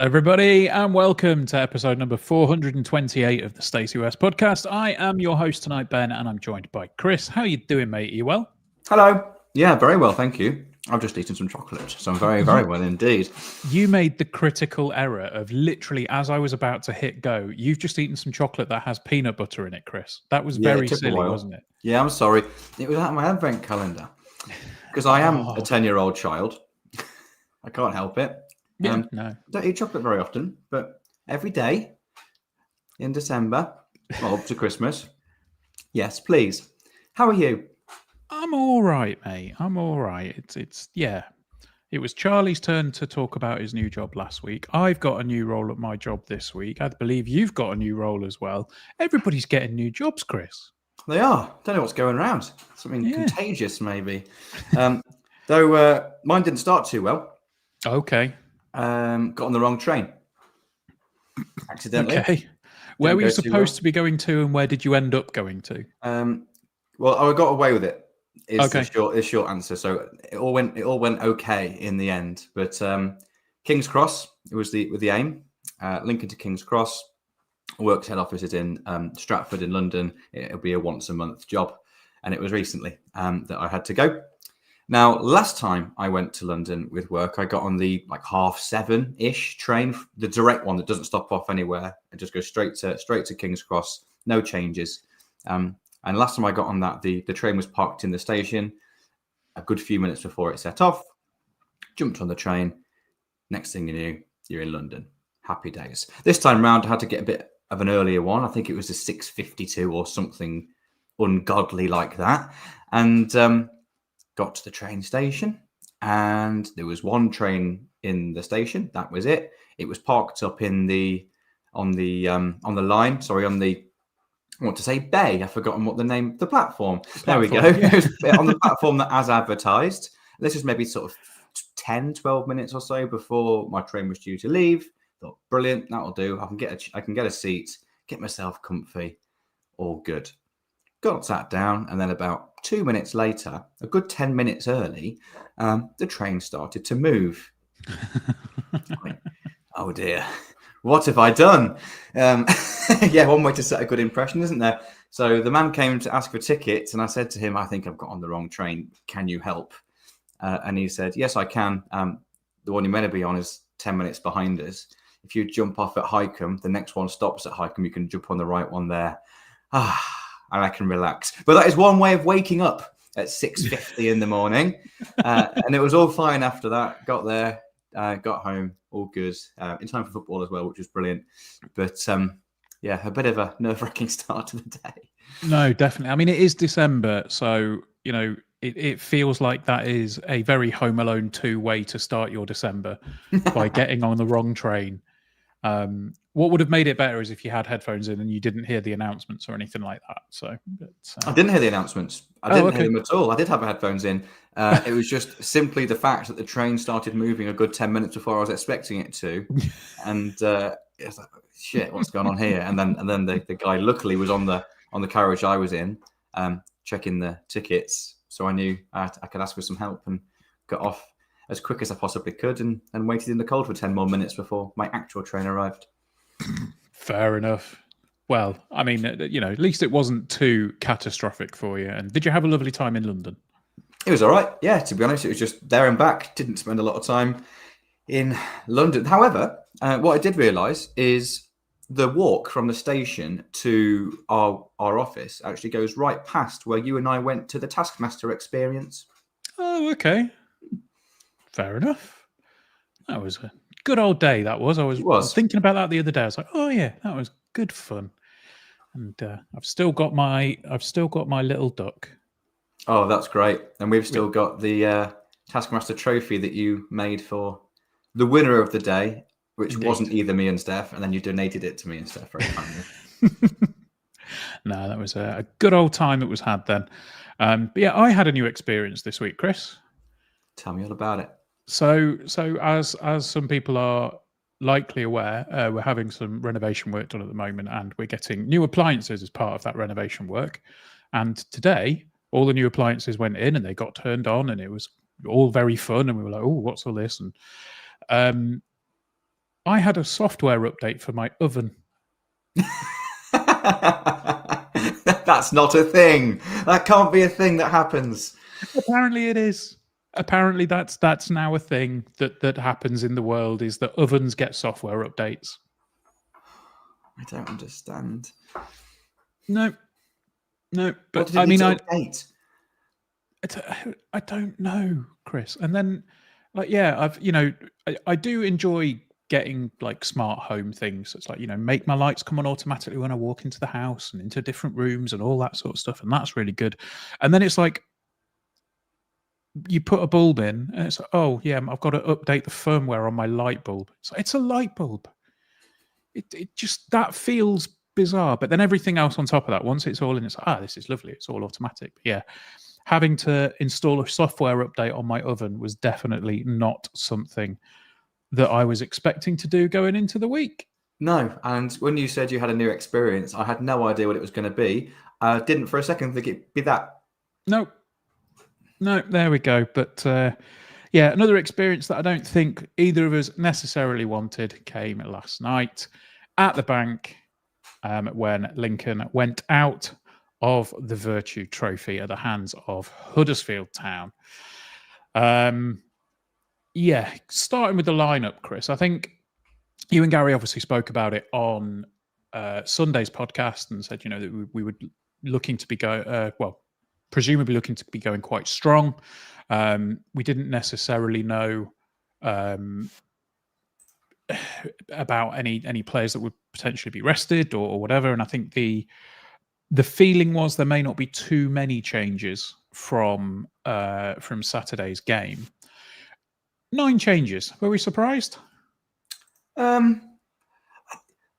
Everybody, and welcome to episode number 428 of the Stacey West podcast. I am your host tonight, Ben, and I'm joined by Chris. How are you doing, mate? Are you well? Hello. Yeah, very well, thank you. I've just eaten some chocolate, so I'm very, very well indeed. You made the critical error of literally, as I was about to hit go, you've just eaten some chocolate that has peanut butter in it, Chris. That was very silly, wasn't it? Yeah, I'm sorry. It was out of my advent calendar because I am a 10-year-old child. I can't help it. No. I don't eat chocolate very often, but every day in December, well, up to Christmas. Yes, please. How are you? I'm all right, mate. I'm all right. It was Charlie's turn to talk about his new job last week. I've got a new role at my job this week. I believe you've got a new role as well. Everybody's getting new jobs, Chris. They are. Don't know what's going around. Something contagious, maybe. Though mine didn't start too well. Okay. Got on the wrong train. Accidentally. Okay. Where were you supposed to be going to, and where did you end up going to? Well, I got away with it. Is the short answer. So it all went okay in the end. But King's Cross, it was with the aim. Lincoln to King's Cross. Works head office is in Stratford in London. It'll be a once a month job, and it was recently that I had to go. Now, last time I went to London with work, I got on the 7:30-ish train, the direct one that doesn't stop off anywhere. It just goes straight to King's Cross, no changes. And last time I got on that, the train was parked in the station a good few minutes before it set off. Jumped on the train. Next thing you knew, you're in London. Happy days. This time round, I had to get a bit of an earlier one. I think it was a 6:52 or something ungodly like that. And got to the train station, and there was one train in the station. That was it. It was parked up on the line. Sorry, on the, I want to say bay. I've forgotten what the name, the platform. There we go. Yeah. It was on the platform that as advertised. This was maybe sort of 10, 12 minutes or so before my train was due to leave. Thought, brilliant, that'll do. I can get a seat, get myself comfy, all good. Got sat down, and then about 2 minutes later, a good 10 minutes early, the train started to move. Oh dear, what have I done? Yeah, one way to set a good impression, isn't there? So the man came to ask for tickets, and I said to him, I think I've got on the wrong train. Can you help? And he said, yes, I can. The one you're meant to be on is 10 minutes behind us. If you jump off at Highcombe, the next one stops at Highcombe. You can jump on the right one there. And I can relax. But that is one way of waking up at 6:50 in the morning. And it was all fine after that. Got there, got home, all good. In time for football as well, which was brilliant. But a bit of a nerve-wracking start to the day. No, definitely. I mean, it is December, so, it feels like that is a very Home Alone 2 way to start your December by getting on the wrong train. What would have made it better is if you had headphones in and you didn't hear the announcements or anything like that. So I didn't hear the announcements. I didn't hear them at all. I did have headphones in. It was just simply the fact that the train started moving a good 10 minutes before I was expecting it to, and it was like, shit, what's going on here? And then the guy luckily was on the carriage I was in, checking the tickets, so I knew I could ask for some help, and got off as quick as I possibly could, and waited in the cold for 10 more minutes before my actual train arrived. Fair enough. Well, I mean, at least it wasn't too catastrophic for you. And did you have a lovely time in London? It was all right. Yeah, to be honest, it was just there and back. Didn't spend a lot of time in London. However, what I did realise is the walk from the station to our office actually goes right past where you and I went to the Taskmaster experience. Oh, okay. Fair enough. That was a good old day, that was. I was thinking about that the other day. I was like, oh yeah, that was good fun. And I've still got my little duck. Oh, that's great. And we've still got the Taskmaster trophy that you made for the winner of the day, which wasn't either me and Steph, and then you donated it to me and Steph very kindly. No, that was a good old time that was had then. But yeah, I had a new experience this week, Chris. Tell me all about it. So as some people are likely aware, we're having some renovation work done at the moment, and we're getting new appliances as part of that renovation work. And today, all the new appliances went in and they got turned on, and it was all very fun. And we were like, "Oh, what's all this?" And I had a software update for my oven. That's not a thing. That can't be a thing that happens. Apparently, it is. Apparently, that's now a thing that happens in the world, is that ovens get software updates. I don't understand. No, but what did it need to update? I don't know, Chris. And then, like, yeah, I do enjoy getting like smart home things. It's like, make my lights come on automatically when I walk into the house and into different rooms and all that sort of stuff, and that's really good. And then it's like, you put a bulb in and it's like, oh yeah, I've got to update the firmware on my light bulb. It's a light bulb. It just, that feels bizarre. But then everything else on top of that, once it's all in, it's like, this is lovely. It's all automatic. But yeah, having to install a software update on my oven was definitely not something that I was expecting to do going into the week. No, and when you said you had a new experience, I had no idea what it was going to be. I didn't for a second think it'd be that. No, there we go. But yeah, another experience that I don't think either of us necessarily wanted came last night at the bank when Lincoln went out of the Virtue Trophy at the hands of Huddersfield Town. Yeah, starting with the lineup, Chris. I think you and Gary obviously spoke about it on Sunday's podcast and said, that we were looking to be presumably looking to be going quite strong. We didn't necessarily know about any players that would potentially be rested or whatever. And I think the feeling was there may not be too many changes from Saturday's game. 9 changes. Were we surprised? I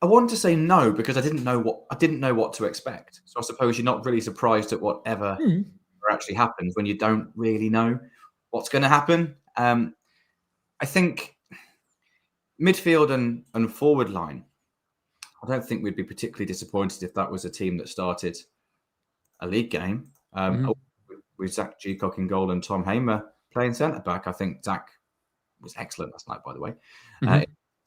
want to say no because I didn't know what to expect. So I suppose you're not really surprised at whatever actually happens when you don't really know what's going to happen. I think midfield and forward line, I don't think we'd be particularly disappointed if that was a team that started a league game with Zach Geacock in goal and Tom Hamer playing centre back. I think Zach was excellent last night, by the way.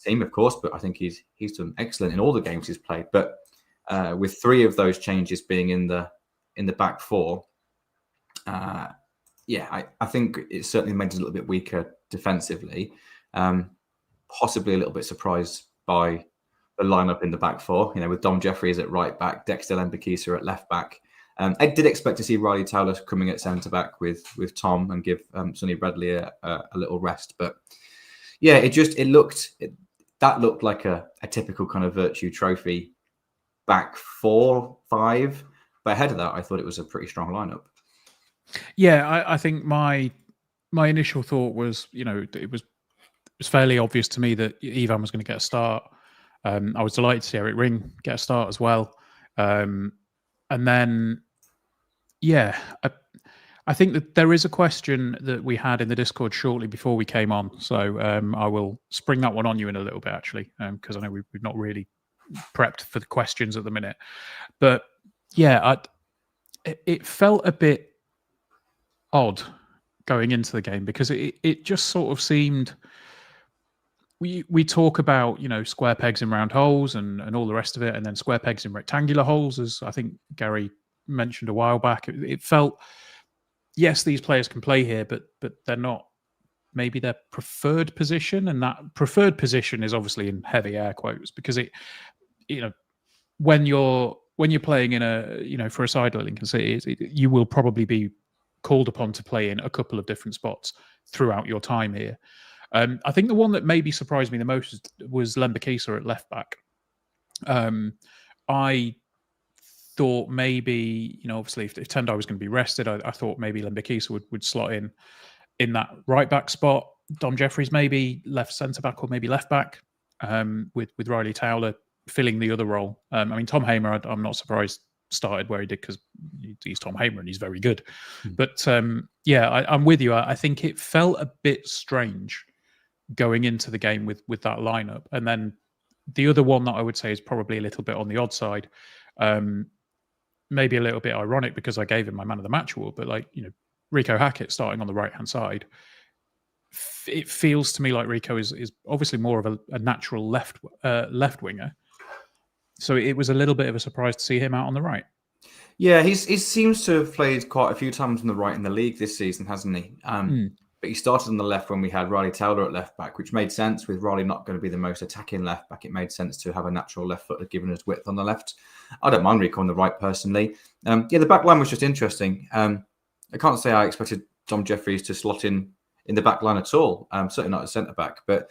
Team, of course, but I think he's done excellent in all the games he's played. But with 3 of those changes being in the back 4, I think it certainly made us a little bit weaker defensively. Possibly a little bit surprised by the lineup in the back 4. With Dom Jeffries at right back, Dexter Lembakisa at left back. I did expect to see Riley Towler coming at centre back with Tom and give Sonny Bradley a little rest, but yeah, that looked like a typical kind of Virtue Trophy back 4-5. But ahead of that, I thought it was a pretty strong lineup. Yeah, I think my initial thought was, it was fairly obvious to me that Ivan was going to get a start. I was delighted to see Eric Ring get a start as well. And then, yeah, I think that there is a question that we had in the Discord shortly before we came on. So I will spring that one on you in a little bit, actually, because I know we've not really prepped for the questions at the minute. But yeah, it felt a bit odd going into the game because it just sort of seemed... We talk about, square pegs in round holes and all the rest of it, and then square pegs in rectangular holes, as I think Gary mentioned a while back. It felt... yes, these players can play here, but they're not maybe their preferred position, and that preferred position is obviously in heavy air quotes because when you're playing in a for a side like Lincoln City, you will probably be called upon to play in a couple of different spots throughout your time here. I think the one that maybe surprised me the most was Lembakisa at left back. I thought maybe, obviously if Tendai was going to be rested, I thought maybe Lembakisa would slot in that right back spot. Dom Jeffries maybe left centre back or maybe left back, with Riley Towler filling the other role. Tom Hamer, I'm not surprised started where he did because he's Tom Hamer and he's very good. But I'm with you. I think it felt a bit strange going into the game with that lineup. And then the other one that I would say is probably a little bit on the odd side, maybe a little bit ironic because I gave him my man of the match award, but Rico Hackett starting on the right-hand side, it feels to me like Rico is obviously more of a natural left winger. So it was a little bit of a surprise to see him out on the right. Yeah, he seems to have played quite a few times on the right in the league this season, hasn't he? But he started on the left when we had Riley Taylor at left back, which made sense. With Riley not going to be the most attacking left back, it made sense to have a natural left footer given his width on the left. I don't mind Rico on the right personally. The back line was just interesting. I can't say I expected Dom Jeffries to slot in the back line at all. Certainly not a centre back, but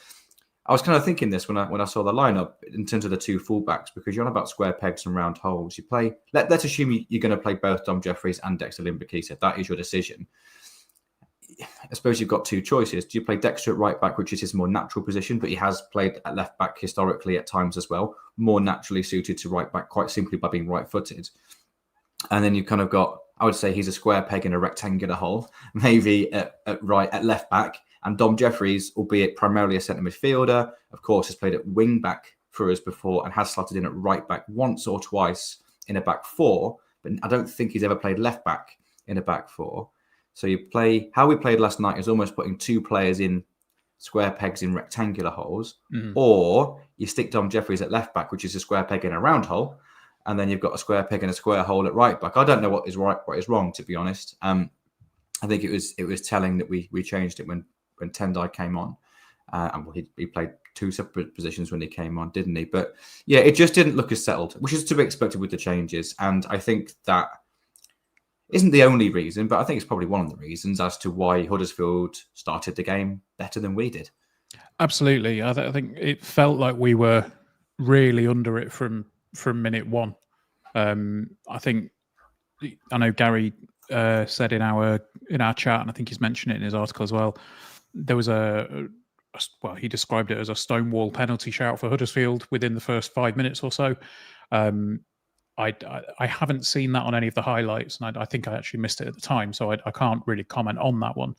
I was kind of thinking this when I saw the lineup in terms of the two fullbacks, because you're on about square pegs and round holes. You play. Let's assume you're going to play both Dom Jeffries and Dexter Limbakisa. That is your decision. I suppose you've got two choices. Do you play Dexter at right back, which is his more natural position, but he has played at left back historically at times as well, more naturally suited to right back, quite simply by being right-footed. And then you've kind of got, I would say he's a square peg in a rectangular hole, maybe at left back. And Dom Jeffries, albeit primarily a centre midfielder, of course, has played at wing back for us before and has slotted in at right back once or twice in a back four. But I don't think he's ever played left back in a back four. So you play, how we played last night is almost putting two players in square pegs in rectangular holes, or you stick Dom Jeffries at left back, which is a square peg in a round hole, and then you've got a square peg and a square hole at right back. I don't know what is right, what is wrong, to be honest. I think it was telling that we changed it when Tendai came on. And he played two separate positions when he came on, didn't he? But yeah, it just didn't look as settled, which is to be expected with the changes. And I think that isn't the only reason, but I think it's probably one of the reasons as to why Huddersfield started the game better than we did. Absolutely. I think it felt like we were really under it from minute one. I know Gary said in our chat, and I think he's mentioned it in his article as well, there was he described it as a stonewall penalty shout for Huddersfield within the first 5 minutes or so. I haven't seen that on any of the highlights, and I think I actually missed it at the time, so I can't really comment on that one.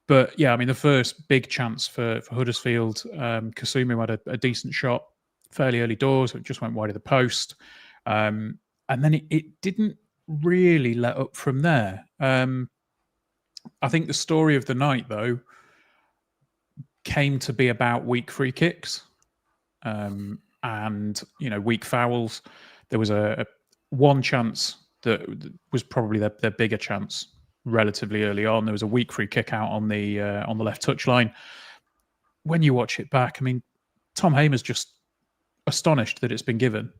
But yeah, I mean, the first big chance for Huddersfield, Kasumu had a decent shot fairly early doors. It just went wide of the post. And then it didn't really let up from there. I think the story of the night, though, came to be about weak free kicks. And weak fouls. There was a one chance that was probably their bigger chance relatively early on. There was a weak free kick out on the left touchline. When you watch it back, I mean, Tom Hamer's just astonished that it's been given,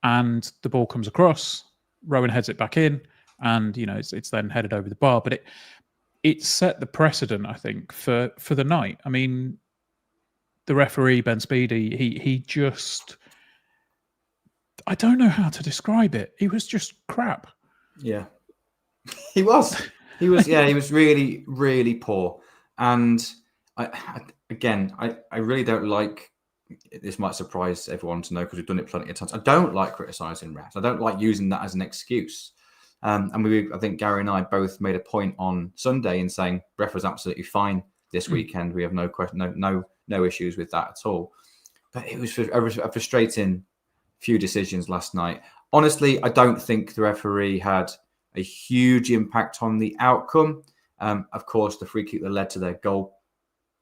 and the ball comes across. Rowan heads it back in, and it's then headed over the bar. But it set the precedent, I think, for the night. I mean, the referee, Ben Speedy, he just, I don't know how to describe it. He was just crap. Yeah, he was. He was really, really poor. And I really don't like, this might surprise everyone to know because we've done it plenty of times, I don't like criticising refs. I don't like using that as an excuse. I think Gary and I both made a point on Sunday in saying ref was absolutely fine this weekend. We have no question, no issues with that at all. But it was a frustrating few decisions last night. Honestly, I don't think the referee had a huge impact on the outcome. Of course, the free kick that led to their goal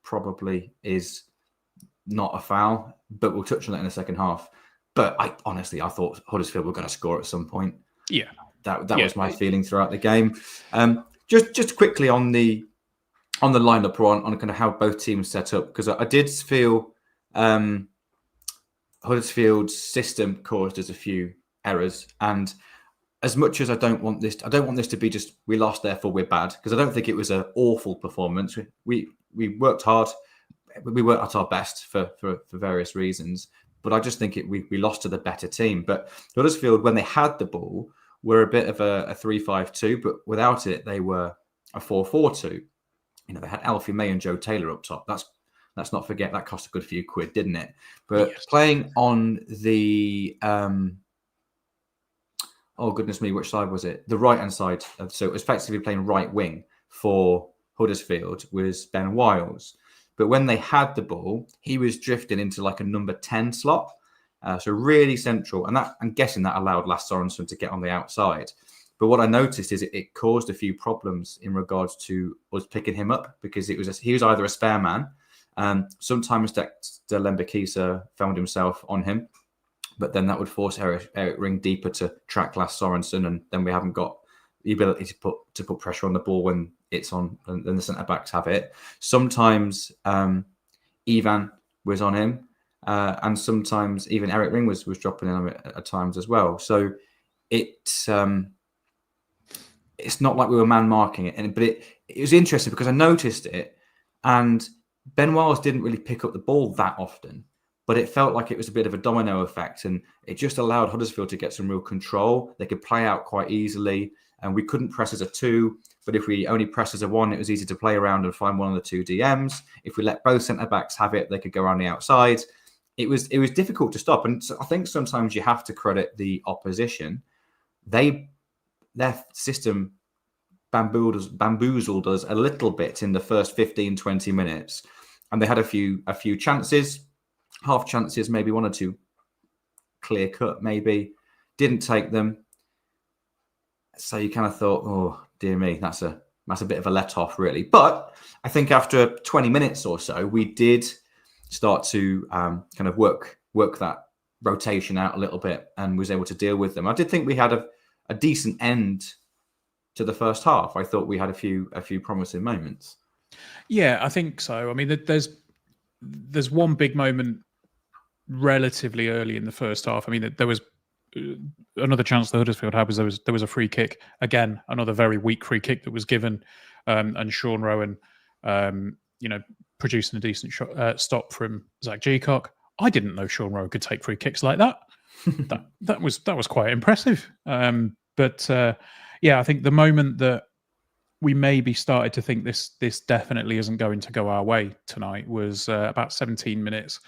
probably is not a foul, but we'll touch on that in the second half. But I thought Huddersfield were going to score at some point. Yeah. That was my feeling throughout the game. Just quickly on the lineup or on kind of how both teams set up, because I did feel Huddersfield's system caused us a few errors, and as much as I don't want this to be just we lost therefore we're bad, because I don't think it was an awful performance. We worked hard, we weren't at our best for various reasons, but I just think we lost to the better team. But Huddersfield, when they had the ball, were a bit of a 3-5-2, but without it they were a 4-4-2. They had Alfie May and Joe Taylor up top. Let's not forget that cost a good few quid, didn't it? But yes. Playing on the oh goodness me, which side was it? The right-hand side. So it was effectively playing right wing for Huddersfield was Ben Wiles. But when they had the ball, he was drifting into like a number 10 slot. So really central. And that, I'm guessing that allowed Lasse Sorensen to get on the outside. But what I noticed is it caused a few problems in regards to us picking him up, because he was either a spare man. Sometimes Dexter Lembikisa found himself on him, but then that would force Eric Ring deeper to track Lasse Sorensen, and then we haven't got the ability to put pressure on the ball when it's on, and the centre backs have it. Sometimes Ivan was on him, and sometimes even Eric Ring was dropping in on it at times as well. So it's not like we were man marking it, but it was interesting because I noticed it, and Ben Wiles didn't really pick up the ball that often, but it felt like it was a bit of a domino effect, and it just allowed Huddersfield to get some real control. They could play out quite easily, and we couldn't press as a 2, but if we only pressed as a 1, it was easy to play around and find one of the 2 DMs. If we let both centre backs have it, they could go around the outside. It was difficult to stop, and I think sometimes you have to credit the opposition. Their system bamboozled us a little bit in the first 15, 20 minutes. And they had a few chances, half chances, maybe 1 or 2 clear cut, maybe. Didn't take them. So you kind of thought, oh, dear me, that's a bit of a let off, really. But I think after 20 minutes or so, we did start to kind of work that rotation out a little bit and was able to deal with them. I did think we had a decent end to the first half. I thought we had a few promising moments. Yeah, I think so. I mean, there's one big moment relatively early in the first half. I mean, there was another chance the Huddersfield had, was there was a free kick. Again, another very weak free kick that was given, and Sean Rowan, producing a decent stop from Zach Geacock. I didn't know Sean Rowan could take free kicks like that. that was quite impressive. Yeah, I think the moment that we maybe started to think this definitely isn't going to go our way tonight was about 17 minutes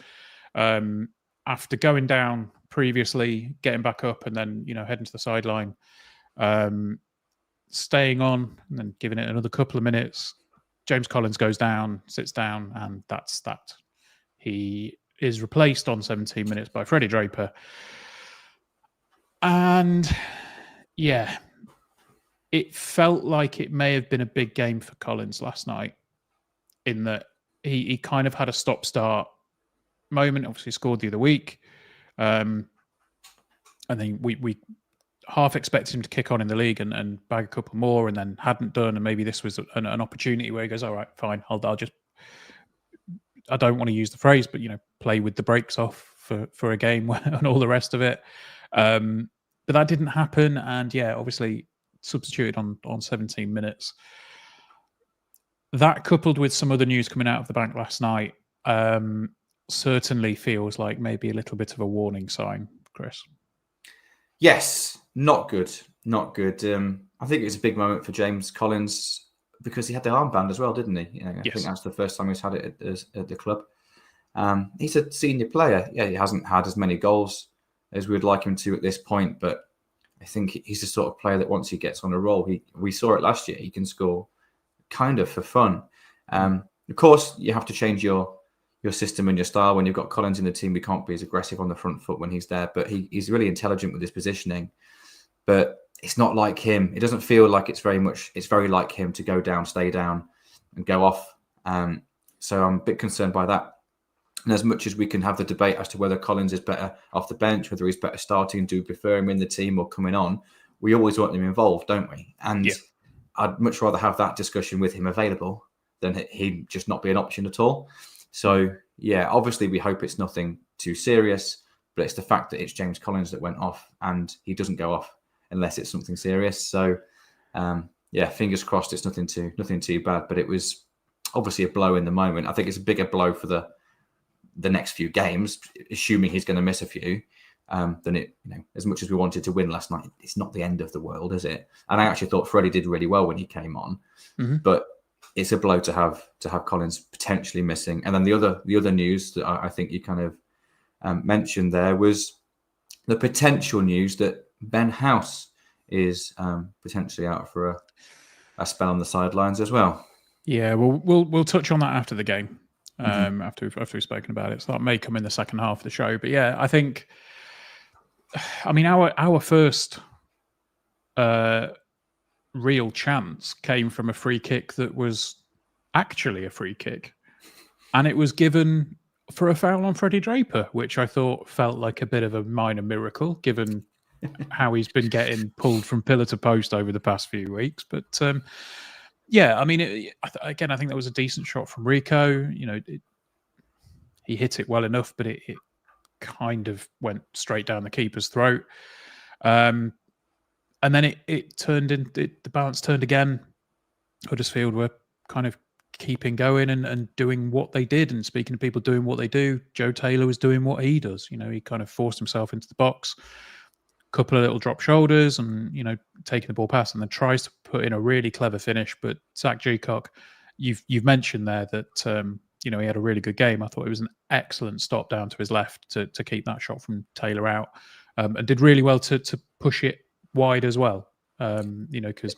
after going down previously, getting back up, and then heading to the sideline, staying on, and then giving it another couple of minutes. James Collins goes down, sits down, and that's that. He is replaced on 17 minutes by Freddie Draper, and yeah. It felt like it may have been a big game for Collins last night, in that he kind of had a stop-start moment. Obviously scored the other week. And then we half expected him to kick on in the league and bag a couple more, and then hadn't done. And maybe this was an opportunity where he goes, all right, fine, I'll just, I don't want to use the phrase, but, play with the brakes off for a game and all the rest of it. But that didn't happen. And yeah, obviously, substituted on 17 minutes. That, coupled with some other news coming out of the bank last night, certainly feels like maybe a little bit of a warning sign, Chris. Yes, not good. Not good. I think it was a big moment for James Collins because he had the armband as well, didn't he? I think that's the first time he's had it at the club. He's a senior player. Yeah, he hasn't had as many goals as we would like him to at this point, but I think he's the sort of player that once he gets on a roll, we saw it last year, he can score kind of for fun. Of course, you have to change your system and your style. When you've got Collins in the team, we can't be as aggressive on the front foot when he's there, but he's really intelligent with his positioning. But it's not like him. It doesn't feel like it's very like him to go down, stay down, and go off. So I'm a bit concerned by that. And as much as we can have the debate as to whether Collins is better off the bench, whether he's better starting, do we prefer him in the team or coming on, we always want him involved, don't we? And I'd much rather have that discussion with him available than he just not be an option at all. So, yeah, obviously we hope it's nothing too serious, but it's the fact that it's James Collins that went off, and he doesn't go off unless it's something serious. So, fingers crossed it's nothing too bad, but it was obviously a blow in the moment. I think it's a bigger blow for the next few games, assuming he's going to miss a few, than it, as much as we wanted to win last night, it's not the end of the world, is it? And I actually thought Freddie did really well when he came on, but it's a blow to have Collins potentially missing. And then the other news that I think you kind of mentioned there was the potential news that Ben House is potentially out for a spell on the sidelines as well. Yeah, we'll touch on that after the game. After we've spoken about it, so that may come in the second half of the show. But yeah, I think, I mean, our first real chance came from a free kick that was actually a free kick, and it was given for a foul on Freddie Draper, which I thought felt like a bit of a minor miracle given how he's been getting pulled from pillar to post over the past few weeks. But yeah, I mean, again, I think that was a decent shot from Rico. You know, he hit it well enough, but it kind of went straight down the keeper's throat. And then it turned in, the balance turned again. Huddersfield were kind of keeping going and doing what they did. And speaking of people doing what they do, Joe Taylor was doing what he does. You know, he kind of forced himself into the box, couple of little drop shoulders and, you know, taking the ball past, and then tries to put in a really clever finish. But Zach Geacock, you've mentioned there that, you know, he had a really good game. I thought it was an excellent stop down to his left to keep that shot from Taylor out, and did really well to push it wide as well. You know, because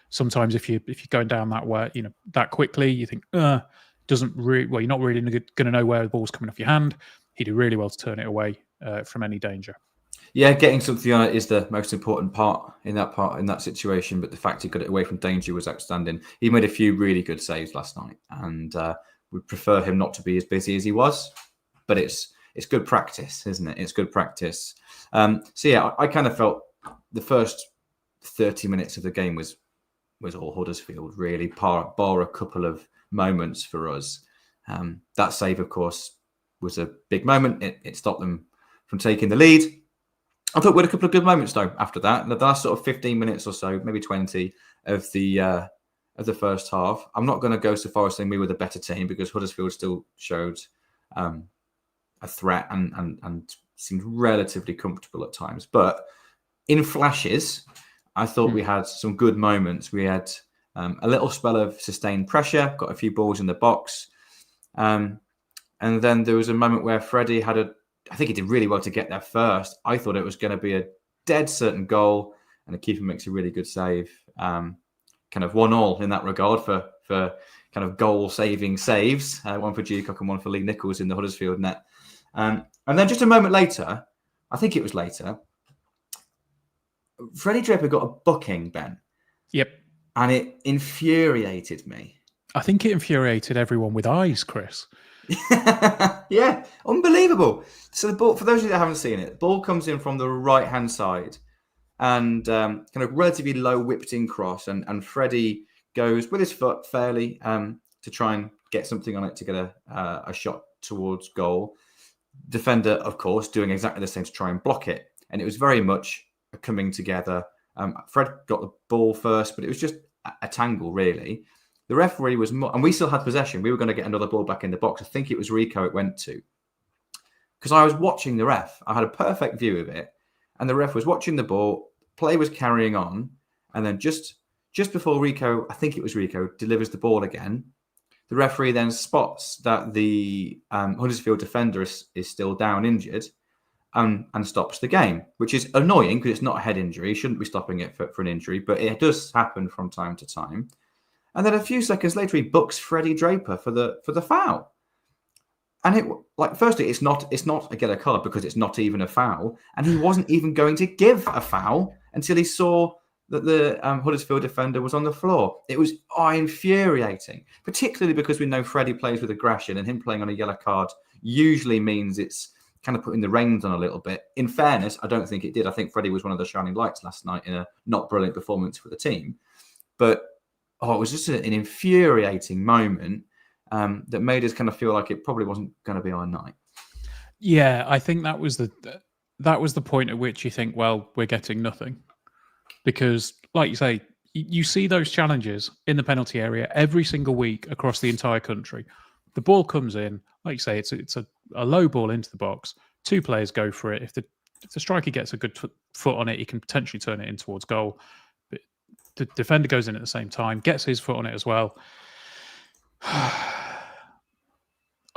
sometimes if you're going down that way, you know, that quickly, you think, doesn't really, well, you're not really going to know where the ball's coming off your hand. He did really well to turn it away from any danger. Yeah, getting something on it is the most important part in that situation. But the fact he got it away from danger was outstanding. He made a few really good saves last night, and would prefer him not to be as busy as he was. But it's good practice, isn't it? It's good practice. So yeah, I kind of felt the first 30 minutes of the game was all Huddersfield, really, bar a couple of moments for us. That save, of course, was a big moment. It stopped them from taking the lead. I thought we had a couple of good moments, though, after that. The last sort of 15 minutes or so, maybe 20 of the first half. I'm not going to go so far as saying we were the better team, because Huddersfield still showed a threat and seemed relatively comfortable at times. But in flashes, I thought we had some good moments. We had a little spell of sustained pressure, got a few balls in the box. And then there was a moment where Freddie I think he did really well to get there first. I thought it was going to be a dead certain goal, and the keeper makes a really good save. Kind of 1-1 in that regard for kind of goal-saving saves. One for Geacock and one for Lee Nichols in the Huddersfield net. And then just a moment later, I think it was later, Freddie Draper got a booking, Ben. Yep. And it infuriated me. I think it infuriated everyone with eyes, Chris. Yeah, unbelievable. So the ball, for those of you that haven't seen it, the ball comes in from the right-hand side and kind of relatively low whipped-in cross. And Freddie goes with his foot fairly to try and get something on it to get a shot towards goal. Defender, of course, doing exactly the same to try and block it. And it was very much coming together. Fred got the ball first, but it was just a tangle, really. The referee was, and we still had possession. We were going to get another ball back in the box. I think it was Rico it went to. Because I was watching the ref. I had a perfect view of it. And the ref was watching the ball. Play was carrying on. And then just before Rico, I think it was Rico, delivers the ball again, the referee then spots that the Huddersfield defender is still down injured and stops the game, which is annoying because it's not a head injury. He shouldn't be stopping it for an injury, but it does happen from time to time. And then a few seconds later, he books Freddie Draper for the foul. And it, like, firstly, it's not a yellow card because it's not even a foul, and he wasn't even going to give a foul until he saw that the Huddersfield defender was on the floor. It was infuriating, particularly because we know Freddie plays with aggression, and him playing on a yellow card usually means it's kind of putting the reins on a little bit. In fairness, I don't think it did. I think Freddie was one of the shining lights last night in a not brilliant performance for the team. But it was just an infuriating moment that made us kind of feel like it probably wasn't going to be our night. Yeah, I think that was the point at which you think, well, we're getting nothing. Because, like you say, you see those challenges in the penalty area every single week across the entire country. The ball comes in, like you say, it's a low ball into the box. Two players go for it. If the striker gets a good foot on it, he can potentially turn it in towards goal. But the defender goes in at the same time, gets his foot on it as well. I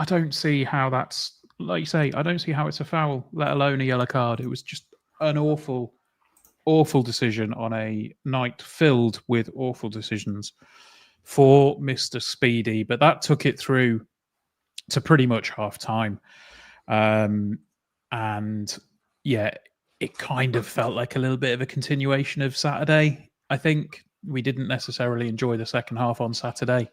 don't see how that's, like you say, I don't see how it's a foul, let alone a yellow card. It was just an awful awful decision on a night filled with awful decisions for Mr. Speedy, but that took it through to pretty much half time. And yeah, it kind of felt like a little bit of a continuation of Saturday. I think we didn't necessarily enjoy the second half on Saturday.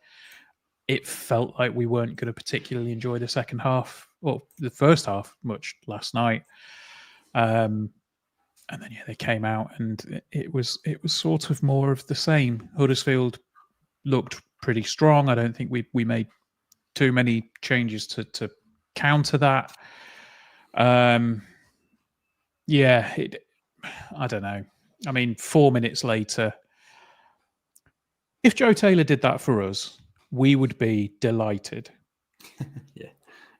It felt like we weren't going to particularly enjoy the second half or the first half much last night. And then they came out and it was sort of more of the same. Huddersfield looked pretty strong. I don't think we made too many changes to counter that. I don't know. I mean, 4 minutes later, if Joe Taylor did that for us, we would be delighted.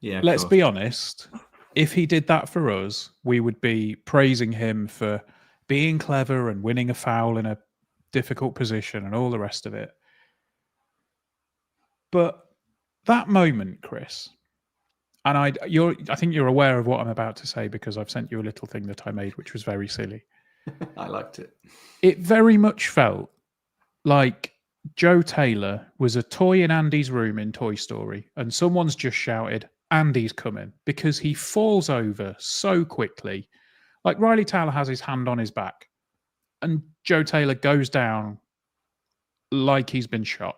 Yeah. Let's be honest. If he did that for us, we would be praising him for being clever and winning a foul in a difficult position and all the rest of it. But that moment, Chris, and I think you're aware of what I'm about to say because I've sent you a little thing that I made, which was very silly. I liked it. It very much felt like Joe Taylor was a toy in Andy's room in Toy Story, and someone's just shouted, "Andy's coming," because he falls over so quickly. Like Riley Taylor has his hand on his back, and Joe Taylor goes down like he's been shot.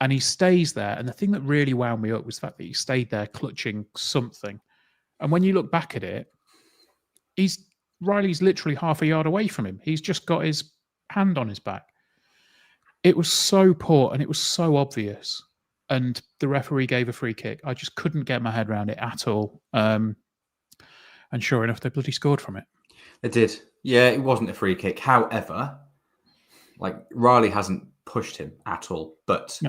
And he stays there. And the thing that really wound me up was the fact that he stayed there clutching something. And when you look back at it, Riley's literally half a yard away from him. He's just got his hand on his back. It was so poor and it was so obvious. And the referee gave a free kick. I just couldn't get my head around it at all. And sure enough, they bloody scored from it. They did. Yeah, it wasn't a free kick. However, Riley hasn't pushed him at all. But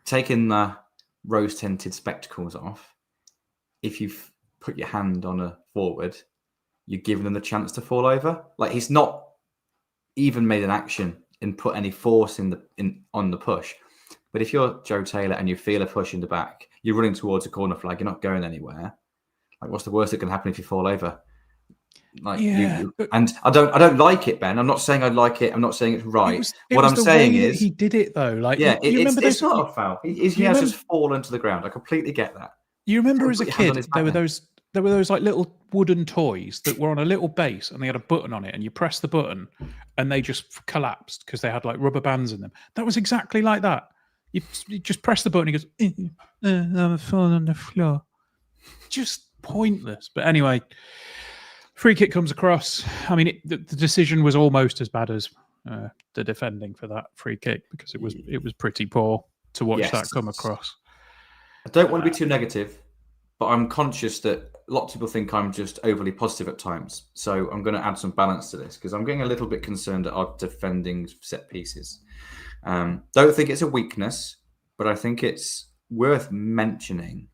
taking the rose-tinted spectacles off, if you've put your hand on a forward, you're giving them the chance to fall over. He's not even made an action and put any force on the push. But if you're Joe Taylor and you feel a push in the back, you're running towards a corner flag, you're not going anywhere. What's the worst that can happen if you fall over? And I don't like it, Ben. I'm not saying I like it. I'm not saying it's right. What I'm saying is he did it though. It's not a foul. He has just fallen to the ground. I completely get that. You remember as a kid, there were those little wooden toys that were on a little base and they had a button on it, and you press the button and they just collapsed because they had rubber bands in them. That was exactly like that. You just press the button. He goes, I'm falling on the floor. Just pointless. But anyway. Free kick comes across. I mean, the decision was almost as bad as the defending for that free kick because it was pretty poor to watch that come across. I don't want to be too negative, but I'm conscious that lots of people think I'm just overly positive at times. So I'm going to add some balance to this because I'm getting a little bit concerned at our defending set pieces. Don't think it's a weakness, but I think it's worth mentioning.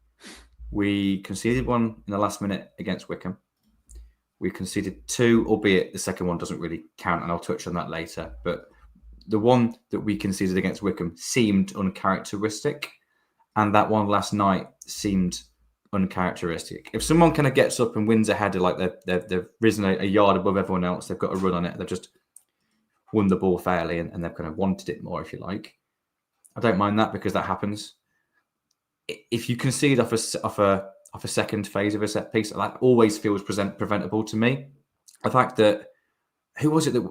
We conceded one in the last minute against Wycombe. We conceded two, albeit the second one doesn't really count, and I'll touch on that later. But the one that we conceded against Wycombe seemed uncharacteristic, and that one last night seemed uncharacteristic. If someone kind of gets up and wins a header, they've risen a yard above everyone else, they've got a run on it, they've just won the ball fairly, and they've kind of wanted it more, if you like. I don't mind that because that happens. If you concede off a second phase of a set piece, that always feels preventable to me. The fact that who was it that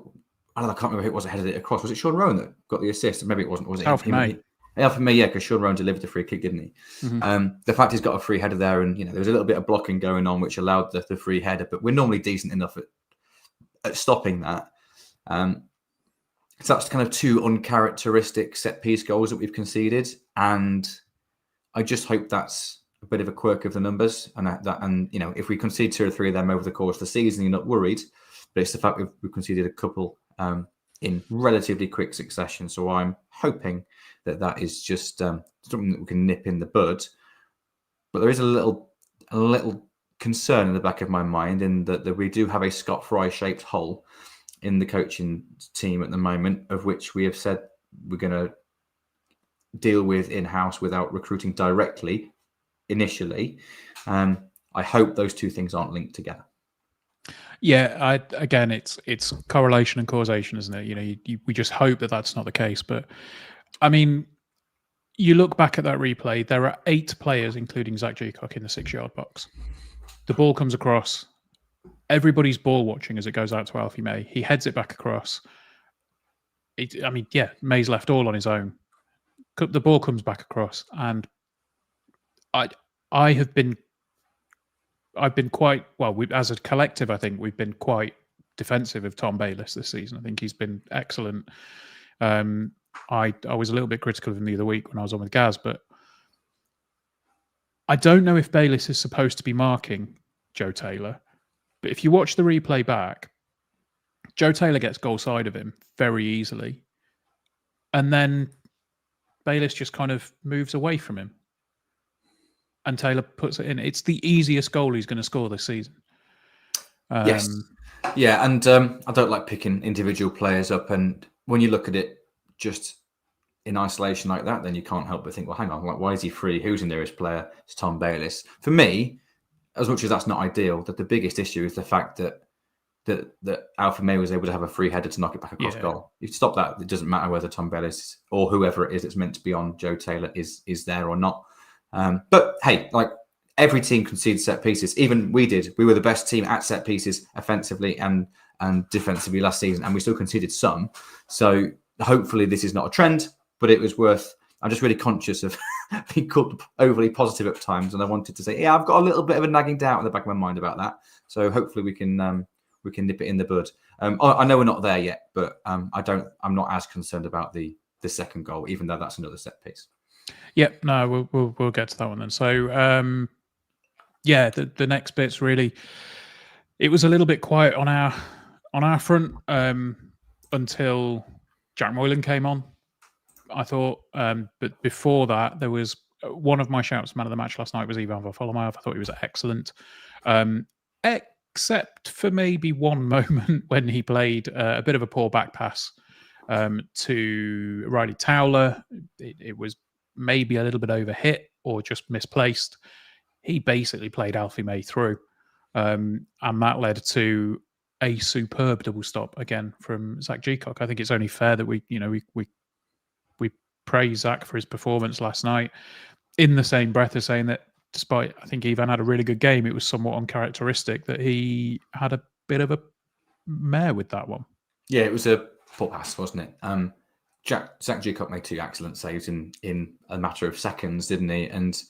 I can't remember who it was that headed it across. Was it Sean Rowan that got the assist? Maybe it wasn't. Was it Alfie May? Alfie May, yeah, because Sean Rowan delivered the free kick, didn't he? Mm-hmm. The fact he's got a free header there, and there was a little bit of blocking going on, which allowed the free header. But we're normally decent enough at stopping that. So that's kind of two uncharacteristic set piece goals that we've conceded, and I just hope that's a bit of a quirk of the numbers, and if we concede 2 or 3 of them over the course of the season, you're not worried. But it's the fact we've conceded a couple in relatively quick succession. So I'm hoping that is just something that we can nip in the bud. But there is a little concern in the back of my mind in that we do have a Scott Fry shaped hole in the coaching team at the moment, of which we have said we're going to deal with in-house without recruiting directly initially. I hope those two things aren't linked together. Yeah, again, it's correlation and causation, isn't it? We just hope that that's not the case. But I mean, you look back at that replay, there are 8 players, including Zach Geacock, in the 6-yard box. The ball comes across. Everybody's ball watching as it goes out to Alfie May. He heads it back across. May's left all on his own. The ball comes back across, and I've been quite well. As a collective, I think we've been quite defensive of Tom Bayliss this season. I think he's been excellent. I was a little bit critical of him the other week when I was on with Gaz, but I don't know if Bayliss is supposed to be marking Joe Taylor. But if you watch the replay back, Joe Taylor gets goal side of him very easily. And then Bayliss just kind of moves away from him. And Taylor puts it in. It's the easiest goal he's going to score this season. Yes. Yeah, and I don't like picking individual players up. And when you look at it just in isolation like that, then you can't help but think, well, hang on, why is he free? Who's the nearest player? It's Tom Bayliss. For me, as much as that's not ideal, that the biggest issue is the fact that Alfie May was able to have a free header to knock it back across goal. You stop that, it doesn't matter whether Tom Bayliss or whoever it is that's meant to be on Joe Taylor is there or not. But hey, like every team concedes set pieces. Even we did. We were the best team at set pieces offensively and defensively last season, and we still conceded some. So hopefully this is not a trend, but it was worth. I'm just really conscious of being called overly positive at times, and I wanted to say, yeah, I've got a little bit of a nagging doubt in the back of my mind about that. So hopefully we can nip it in the bud. I know we're not there yet, but I'm not as concerned about the second goal, even though that's another set piece. Yep, no, we'll get to that one then. So the next bit's really, it was a little bit quiet on our front until Jack Moylan came on. I thought, but before that, there was one of my shouts man of the match last night was Ivan Varfolomeev. I thought he was excellent, except for maybe one moment when he played a bit of a poor back pass to Riley Towler. It was maybe a little bit overhit or just misplaced. He basically played Alfie May through, and that led to a superb double stop again from Zach Geacock. I think it's only fair that we praise Zach for his performance last night in the same breath as saying that despite I think Ivan had a really good game, it was somewhat uncharacteristic that he had a bit of a mare with that one. Yeah, it was a poor pass, wasn't it? Zach Geacock made 2 excellent saves in a matter of seconds, didn't he? And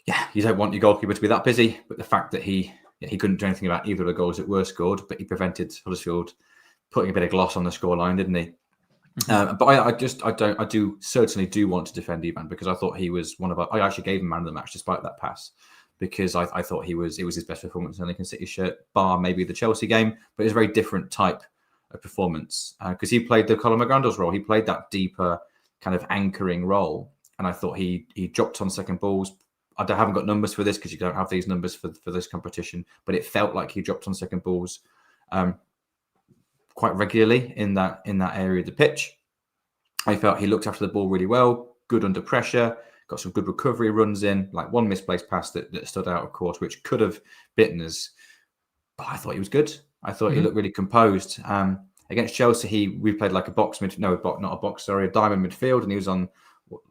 yeah, you don't want your goalkeeper to be that busy, but the fact that he couldn't do anything about either of the goals that were scored, but he prevented Huddersfield putting a bit of gloss on the scoreline, didn't he? But I do certainly want to defend Ivan because I thought he was I actually gave him man of the match despite that pass because I thought it was his best performance in the Lincoln City shirt, bar maybe the Chelsea game, but it's a very different type of performance because he played the Colin McGrandles role. He played that deeper kind of anchoring role, and I thought he dropped on second balls. I haven't got numbers for this because you don't have these numbers for this competition, but it felt like he dropped on second balls quite regularly in that area of the pitch. I felt he looked after the ball really well, good under pressure, got some good recovery runs in, like one misplaced pass that stood out, of course, which could have bitten us. But I thought he was good. I thought he looked really composed. Against Chelsea, we played like a diamond midfield, and he was on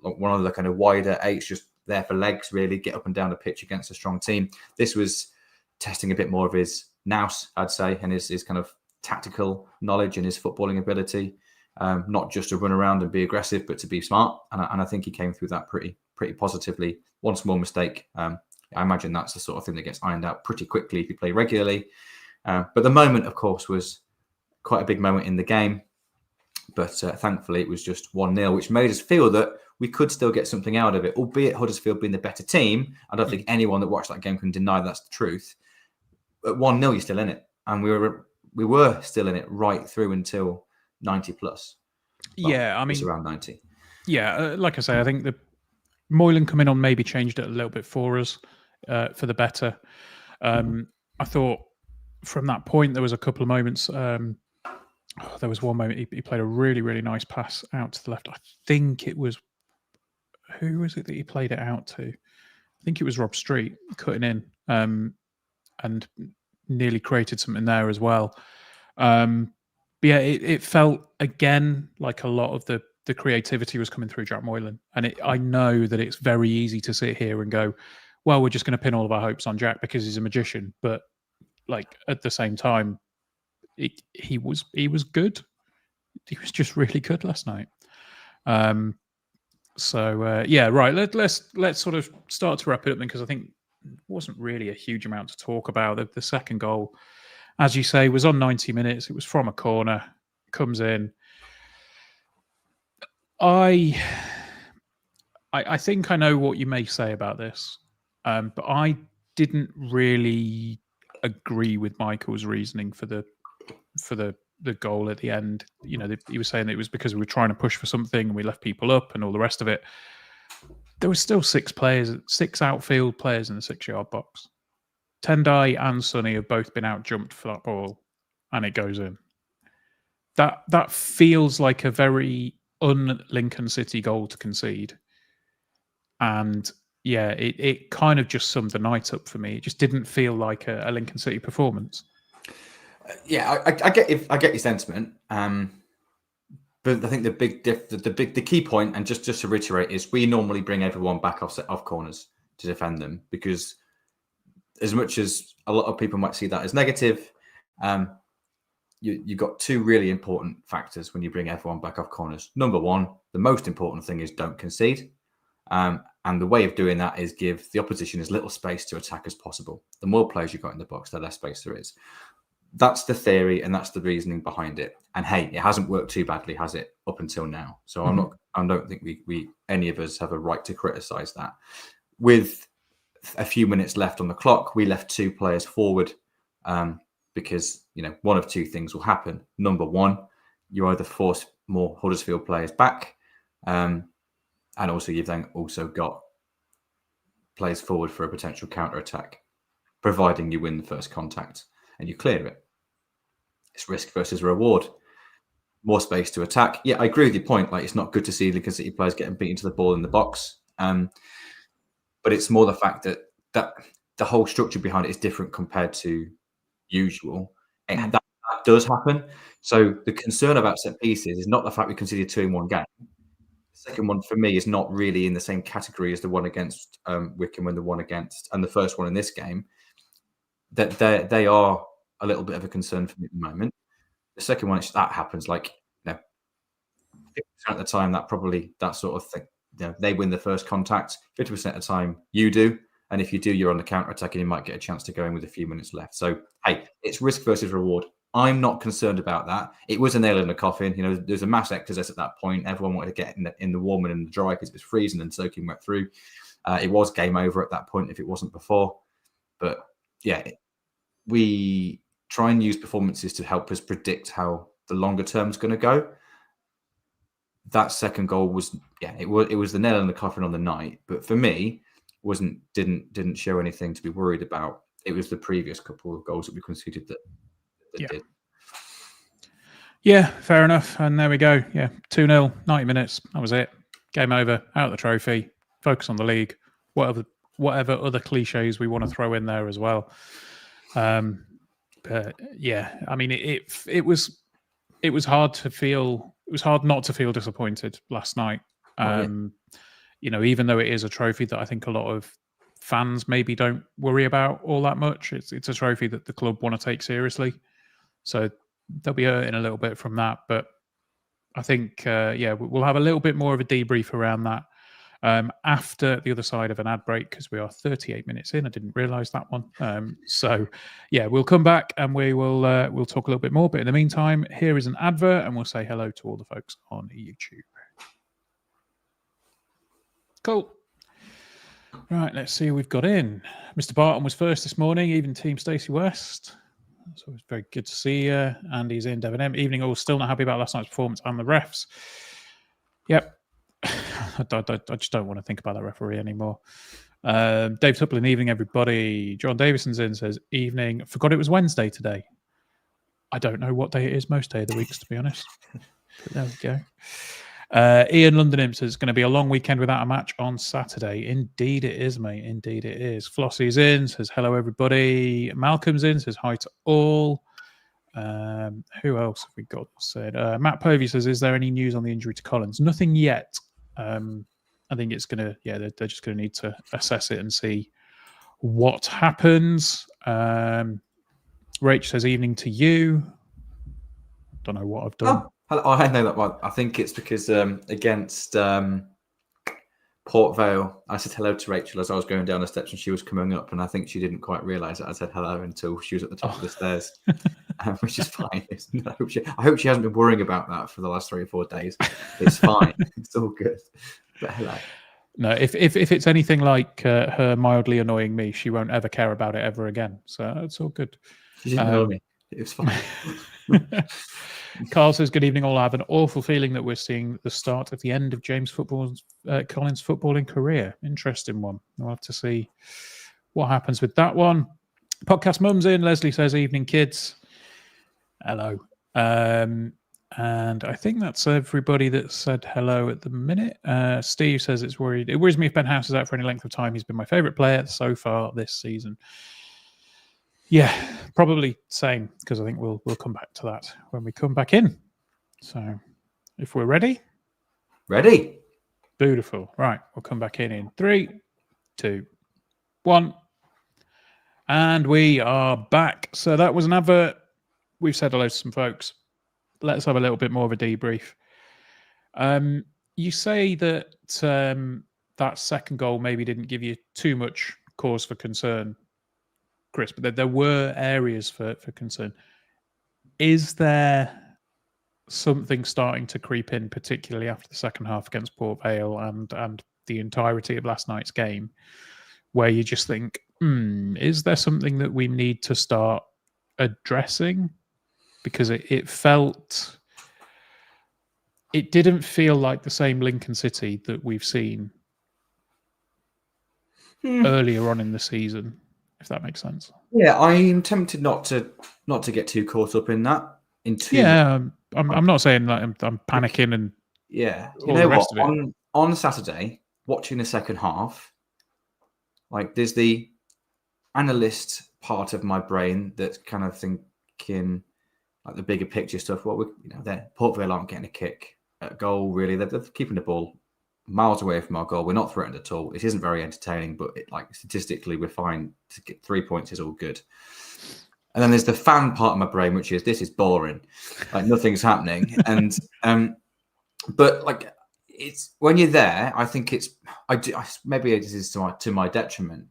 one of the kind of wider eights, just there for legs, really, get up and down the pitch against a strong team. This was testing a bit more of his nous, I'd say, and his kind of tactical knowledge and his footballing ability. Not just to run around and be aggressive, but to be smart. And I think he came through that pretty positively. One small mistake. I imagine that's the sort of thing that gets ironed out pretty quickly if you play regularly. But the moment, of course, was quite a big moment in the game. But thankfully, it was just 1-0, which made us feel that we could still get something out of it, albeit Huddersfield being the better team. I don't think anyone that watched that game can deny that's the truth. At 1-0, you're still in it. And we were still in it right through until 90 plus. Well, yeah, I mean, it's around 90. Yeah, like I say, I think the Moylan coming on maybe changed it a little bit for us for the better. I thought from that point there was a couple of moments. There was one moment he played a really, really nice pass out to the left. I think it was who was it that he played it out to? I think it was Rob Street cutting in, and nearly created something there as well. But yeah, it felt again like a lot of the creativity was coming through Jack Moylan, and I know that it's very easy to sit here and go, well, we're just going to pin all of our hopes on Jack because he's a magician, but like at the same time, he was good. He was just really good last night. Yeah, right. Let's sort of start to wrap it up then, because I think it wasn't really a huge amount to talk about. The second goal, as you say, was on 90 minutes. It was from a corner, comes in. I think I know what you may say about this, but I didn't really agree with Michael's reasoning for the goal at the end. You know, he was saying it was because we were trying to push for something and we left people up and all the rest of it. There was still 6 outfield players in the 6-yard box. Tendai and Sonny have both been out jumped for that ball, and it goes in. That feels like a very un-Lincoln City goal to concede. And yeah, it kind of just summed the night up for me. It just didn't feel like a Lincoln City performance. Yeah, I get your sentiment, but I think the key point, and just to reiterate, is we normally bring everyone back off corners to defend them, because as much as a lot of people might see that as negative, you've got 2 really important factors when you bring everyone back off corners. Number one, the most important thing is don't concede. And the way of doing that is give the opposition as little space to attack as possible. The more players you've got in the box, the less space there is. That's the theory, and that's the reasoning behind it. And hey, it hasn't worked too badly, has it, up until now? So I don't think we any of us have a right to criticize that. With a few minutes left on the clock, we left 2 players forward, because one of 2 things will happen. Number one, you either force more Huddersfield players back, and also you've then also got players forward for a potential counter-attack, providing you win the first contact and you clear it. It's risk versus reward. More space to attack. Yeah, I agree with your point. Like, it's not good to see Lincoln City players getting beaten to the ball in the box. But it's more the fact that the whole structure behind it is different compared to usual. And that does happen. So the concern about set pieces is not the fact we conceded 2 in one game. The second one for me is not really in the same category as the one against Wycombe and the one against, and the first one in this game. That they are a little bit of a concern for me at the moment. The second one, that happens like 50% of the time. That sort of thing. They win the first contact. 50% of the time, you do. And if you do, you're on the counter attack, and you might get a chance to go in with a few minutes left. So hey, it's risk versus reward. I'm not concerned about that. It was a nail in the coffin. There's a mass exodus at that point. Everyone wanted to get in the warm and in the dry because it was freezing and soaking wet through. It was game over at that point if it wasn't before. But yeah, we try and use performances to help us predict how the longer term is going to go. That second goal was, it was the nail in the coffin on the night. But for me, didn't show anything to be worried about. It was the previous couple of goals that we conceded that did. Yeah, fair enough. And there we go. Yeah, 2-0, 90 minutes. That was it. Game over. Out of the trophy. Focus on the league. Whatever other cliches we want to throw in there as well. But yeah, I mean, it was hard to feel. It was hard not to feel disappointed last night. Even though it is a trophy that I think a lot of fans maybe don't worry about all that much. It's a trophy that the club want to take seriously. So they'll be hurting a little bit from that. But I think, we'll have a little bit more of a debrief around that after the other side of an ad break, because we are 38 minutes in. I didn't realise that one. We'll come back and we'll talk a little bit more. But in the meantime, here is an advert, and we'll say hello to all the folks on YouTube. Cool. Right, let's see who we've got in. Mr. Barton was first this morning, even Team Stacey West. So it's very good to see you. Andy's in. Devon M. Evening all. Still not happy about last night's performance and the refs. Yep. I just don't want to think about that referee anymore. Dave Tuplin, evening everybody. John Davison's in, says, evening. Forgot it was Wednesday today. I don't know what day it is most day of the weeks, to be honest. But there we go. Ian London Imps says it's going to be a long weekend without a match on Saturday. Indeed it is, mate. Indeed it is. Flossie's in, says hello, everybody. Malcolm's in, says hi to all. Who else have we got said? Matt Povey says, is there any news on the injury to Collins? Nothing yet. I think it's going to, they're just going to need to assess it and see what happens. Rach says, evening to you. Don't know what I've done. Oh, I know that one. I think it's because against Port Vale, I said hello to Rachel as I was going down the steps and she was coming up, and I think she didn't quite realise that I said hello until she was at the top of the stairs, which is fine. I hope she hasn't been worrying about that for the last 3 or 4 days. It's fine. It's all good. But hello. No, if it's anything like her mildly annoying me, she won't ever care about it ever again. So it's all good. She didn't know me. It was fine. Carl says, good evening all. I have an awful feeling that we're seeing the start of the end of James Collins' footballing career. Interesting one. We'll have to see what happens with that one. Podcast Mum's in. Leslie says, evening kids. Hello. And I think that's everybody that said hello at the minute. Steve says it worries me if Ben House is out for any length of time. He's been my favourite player so far this season. Yeah, probably same, because I think we'll come back to that when we come back in. So if we're ready. Ready. Beautiful. Right, we'll come back in 3, 2, 1. And we are back. So that was an advert. We've said hello to some folks. Let's have a little bit more of a debrief. You say that that second goal maybe didn't give you too much cause for concern, Chris, but there were areas for concern. Is there something starting to creep in, particularly after the second half against Port Vale and the entirety of last night's game, where you just think, is there something that we need to start addressing? Because it didn't feel like the same Lincoln City that we've seen earlier on in the season, if that makes sense. Yeah, I'm tempted not to get too caught up in that. I'm not saying that I'm panicking and you know what? On Saturday, watching the second half, like there's the analyst part of my brain that's kind of thinking like the bigger picture stuff. Well, Port Vale aren't getting a kick at goal, really. They're keeping the ball miles away from our goal. We're not threatened at all. It isn't very entertaining, but statistically, we're fine. To get 3 points is all good. And then there's the fan part of my brain, which is this is boring, like nothing's happening. And but like it's when you're there, I think maybe it is to my detriment.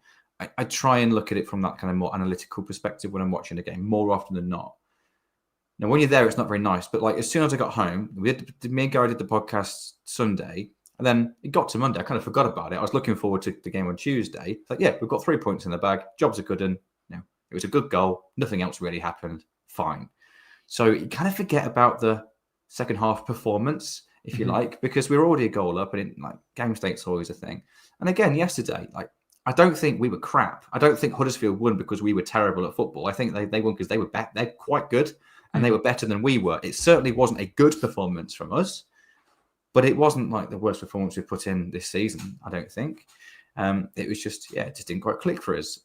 I try and look at it from that kind of more analytical perspective when I'm watching a game more often than not. Now, when you're there, it's not very nice. But like as soon as I got home, me and Gary did the podcast Sunday, and then it got to Monday. I kind of forgot about it. I was looking forward to the game on Tuesday. Like, yeah, we've got 3 points in the bag. Jobs are good, and it was a good goal. Nothing else really happened. Fine. So you kind of forget about the second half performance, if you like, because we were already a goal up, and game state's always a thing. And again, yesterday, I don't think we were crap. I don't think Huddersfield won because we were terrible at football. I think they won because they were they're quite good. And they were better than we were. It certainly wasn't a good performance from us, but it wasn't like the worst performance we put in this season, I don't think. It was just, it just didn't quite click for us.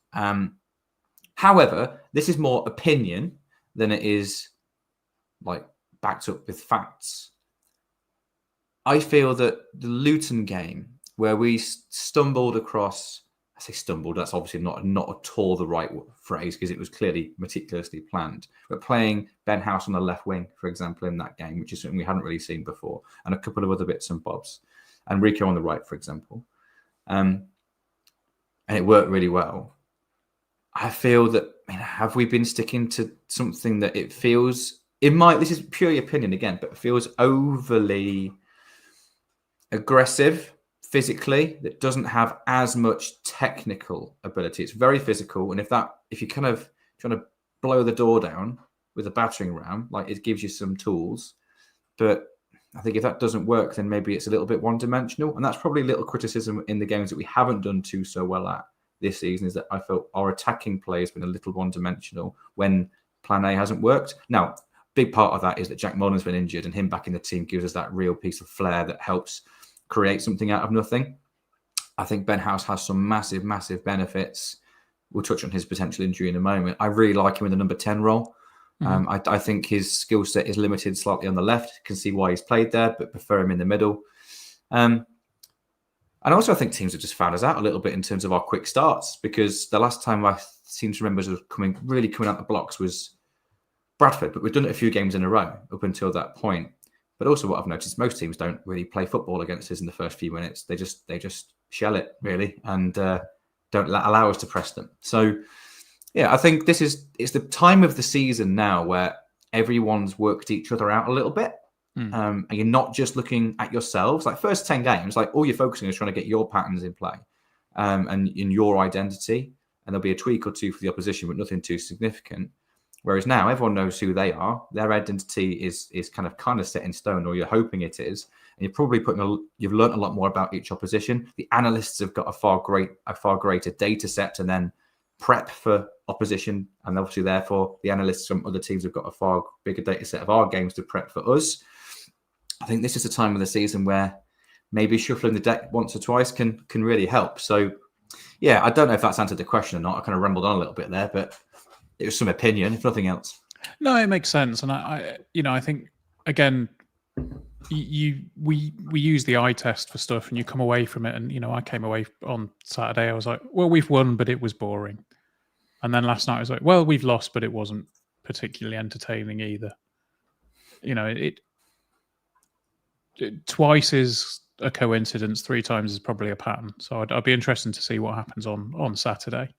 However, this is more opinion than it is backed up with facts. I feel that the Luton game, where we stumbled across, I say stumbled, that's obviously not at all the right phrase because it was clearly meticulously planned. But playing Ben House on the left wing, for example, in that game, which is something we hadn't really seen before, and a couple of other bits and bobs, and Rico on the right, for example, and it worked really well. I feel that, have we been sticking to something that it feels, this is purely opinion again, but it feels overly aggressive physically, that doesn't have as much technical ability. It's very physical, and if you kind of trying to blow the door down with a battering ram, it gives you some tools. But I think if that doesn't work, then maybe it's a little bit one-dimensional, and that's probably a little criticism in the games that we haven't done so well at this season, is that I felt our attacking play has been a little one-dimensional when Plan A hasn't worked. Now, big part of that is that Jack Mullen's been injured, and him back in the team gives us that real piece of flair that helps create something out of nothing. I think Ben House has some massive, massive benefits. We'll touch on his potential injury in a moment. I really like him in the number 10 role. I think his skill set is limited slightly on the left. Can see why he's played there, but prefer him in the middle. And also, I think teams have just found us out a little bit in terms of our quick starts, because the last time I seem to remember us coming out the blocks was Bradford, but we've done it a few games in a row up until that point. But also, what I've noticed, most teams don't really play football against us in the first few minutes. They just shell it, really, and don't allow us to press them. So, yeah, I think it's the time of the season now where everyone's worked each other out a little bit. And you're not just looking at yourselves. Like first 10 games, like all you're focusing on is trying to get your patterns in play and in your identity. And there'll be a tweak or two for the opposition, but nothing too significant. Whereas now everyone knows who they are. Their identity is kind of set in stone, or you're hoping it is. And you're probably you've learned a lot more about each opposition. The analysts have got a far greater data set to then prep for opposition, and obviously therefore the analysts from other teams have got a far bigger data set of our games to prep for us. I think this is the time of the season where maybe shuffling the deck once or twice can really help. So yeah, I don't know if that's answered the question or not. I kind of rambled on a little bit there, but it was some opinion, if nothing else. No, it makes sense. And I think again, we use the eye test for stuff, and you come away from it. And I came away on Saturday. I was like, well, we've won, but it was boring. And then last night I was like, well, we've lost, but it wasn't particularly entertaining either. Twice is a coincidence. 3 times is probably a pattern. So I'd be interested to see what happens on Saturday.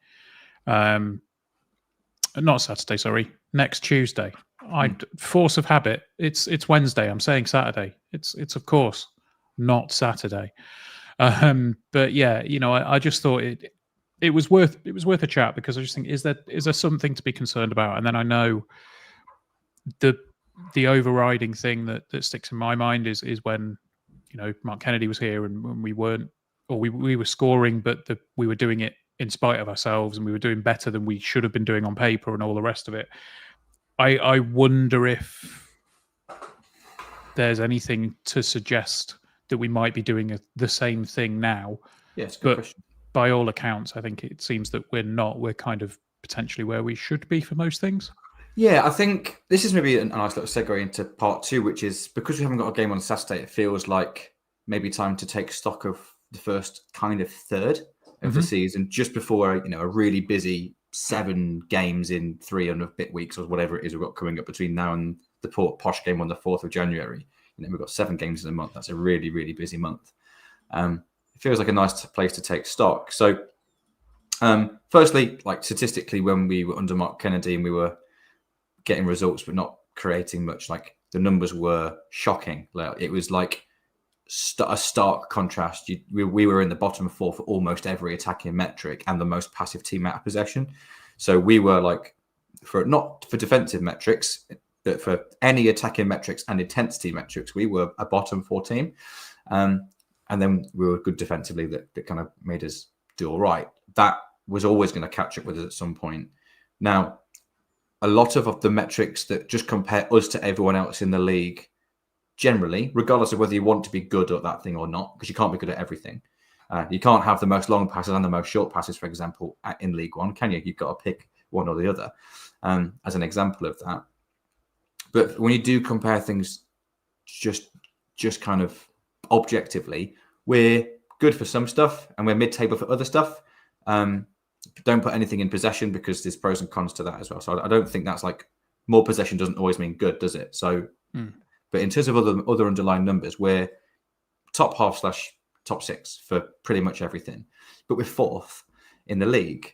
Not Saturday, sorry. Next Tuesday. Force of habit. It's Wednesday. I'm saying Saturday. It's of course not Saturday. But yeah, I just thought it was worth a chat, because I just think, is there something to be concerned about? And then I know the overriding thing that sticks in my mind is when Mark Kennedy was here, and when we weren't, or we were scoring, but we were doing it in spite of ourselves, and we were doing better than we should have been doing on paper and all the rest of it. I wonder if there's anything to suggest that we might be doing the same thing now. Yes, good question. By all accounts, I think it seems that we're not. We're kind of potentially where we should be for most things. Yeah, I think this is maybe a nice little segue into part 2, which is because we haven't got a game on Saturday, it feels like maybe time to take stock of the first kind of third of the season, just before a really busy 7 games in 3 and a bit weeks, or whatever it is we've got coming up between now and the Posh game on the 4th of January. We've got 7 games in a month. That's a really, really busy month. It feels like a nice place to take stock. So, firstly, like statistically, when we were under Mark Kennedy and we were getting results but not creating much, like the numbers were shocking. Like, it was like a stark contrast. We were in the bottom 4 for almost every attacking metric and the most passive team out of possession. So we were like, not for defensive metrics, but for any attacking metrics and intensity metrics, we were a bottom 4 team. And then we were good defensively. That kind of made us do all right. That was always going to catch up with us at some point. Now, a lot of the metrics that just compare us to everyone else in the league, generally, regardless of whether you want to be good at that thing or not, because you can't be good at everything. You can't have the most long passes and the most short passes, for example, in League One, can you? You've got to pick one or the other as an example of that. But when you do compare things just kind of objectively, we're good for some stuff and we're mid-table for other stuff. Don't put anything in possession, because there's pros and cons to that as well. So I don't think that's like, more possession doesn't always mean good, does it? So... But in terms of other underlying numbers, we're top half / top 6 for pretty much everything. But we're 4th in the league.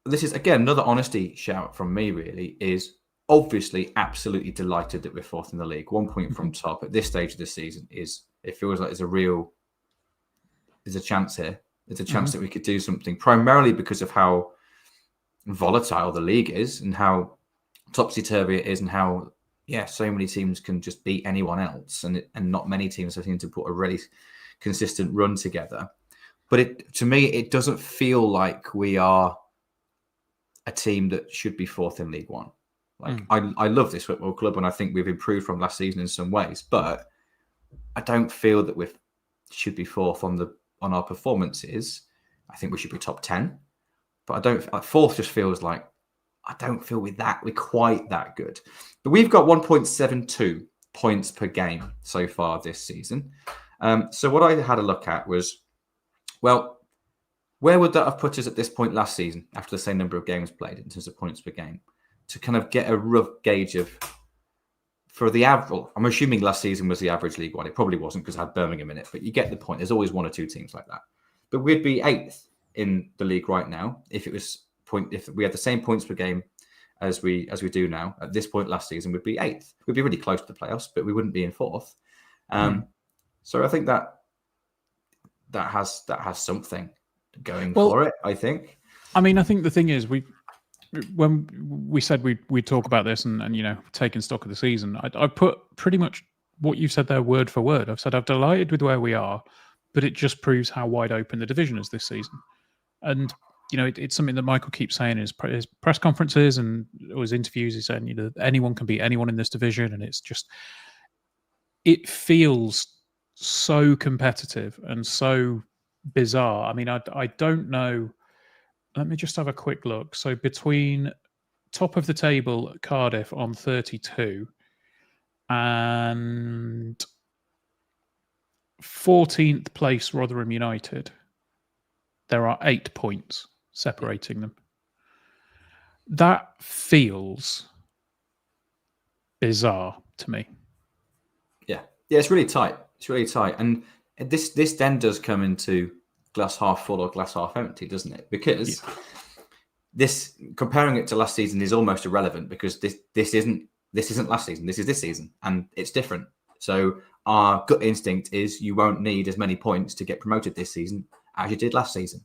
This is, again, another honesty shout from me, really, is obviously absolutely delighted that we're 4th in the league. 1 point from top at this stage of the season it feels like there's a chance here. There's a chance that we could do something, primarily because of how volatile the league is and how topsy-turvy it is, and how so many teams can just beat anyone else, and not many teams have seemed to put a really consistent run together. But to me, it doesn't feel like we are a team that should be 4th in League One. Like I love this football club, and I think we've improved from last season in some ways, but I don't feel that we should be fourth on our performances. I think we should be top 10, but I don't. Like, fourth just feels like I don't feel we're quite that good. But we've got 1.72 points per game so far this season. So what I had a look at was, well, where would that have put us at this point last season after the same number of games played in terms of points per game, to kind of get a rough gauge of, for the average. Well, I'm assuming last season was the average League One. It probably wasn't because I had Birmingham in it, but you get the point. There's always one or two teams like that. But we'd be 8th in the league right now if we had the same points per game as we do now. At this point last season, we'd be 8th. We'd be really close to the playoffs, but we wouldn't be in 4th. So I think that has something going for it, I think. I mean, I think the thing is, when we said we'd talk about this and taking stock of the season, I put pretty much what you said there word for word. I've said I'm delighted with where we are, but it just proves how wide open the division is this season. And it's something that Michael keeps saying in his press conferences and his interviews. He's saying anyone can beat anyone in this division, and it feels so competitive and so bizarre. I mean, I don't know. Let me just have a quick look. So between top of the table Cardiff on 32 and 14th place Rotherham United, there are 8 points separating them. That feels bizarre to me. Yeah, it's really tight. And this then does come into glass half full or glass half empty, doesn't it? Because this, comparing it to last season, is almost irrelevant, because this isn't last season. This is this season, and it's different. So our gut instinct is you won't need as many points to get promoted this season as you did last season,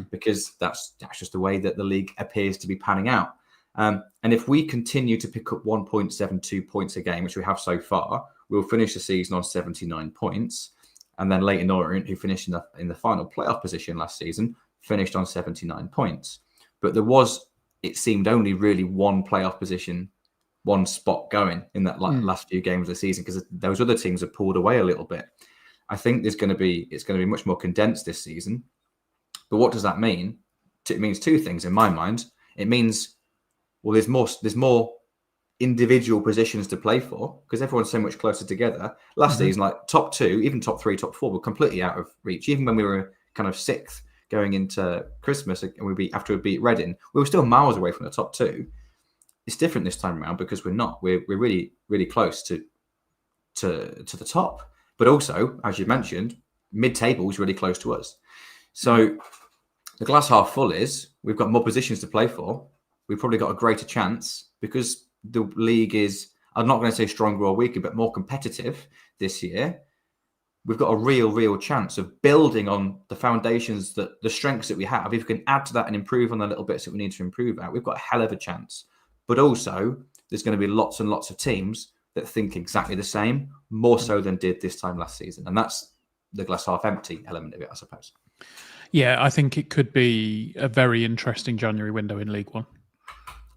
because that's just the way that the league appears to be panning out. And if we continue to pick up 1.72 points a game, which we have so far, we'll finish the season on 79 points. And then Leyton Orient, who finished in the final playoff position last season, finished on 79 points. But there was, it seemed, only really one playoff position, one spot going in that last few games of the season, because those other teams have pulled away a little bit. I think it's going to be much more condensed this season. But what does that mean? It means two things in my mind. It means, well, there's more individual positions to play for, because everyone's so much closer together. Last season, like top 2, even top 3, top 4 were completely out of reach. Even when we were kind of 6th going into Christmas, and after we beat Reading, we were still miles away from the top 2. It's different this time around because we're not. We're really, really close to the top. But also, as you mentioned, mid-table is really close to us. So the glass half full is we've got more positions to play for. We've probably got a greater chance because the league is, I'm not going to say stronger or weaker, but more competitive this year. We've got a real chance of building on the foundations, the strengths that we have. If we can add to that and improve on the little bits that we need to improve at, we've got a hell of a chance. But also, there's going to be lots and lots of teams that think exactly the same, more so than did this time last season. And that's the glass half empty element of it, I suppose. Yeah, I think it could be a very interesting January window in League One.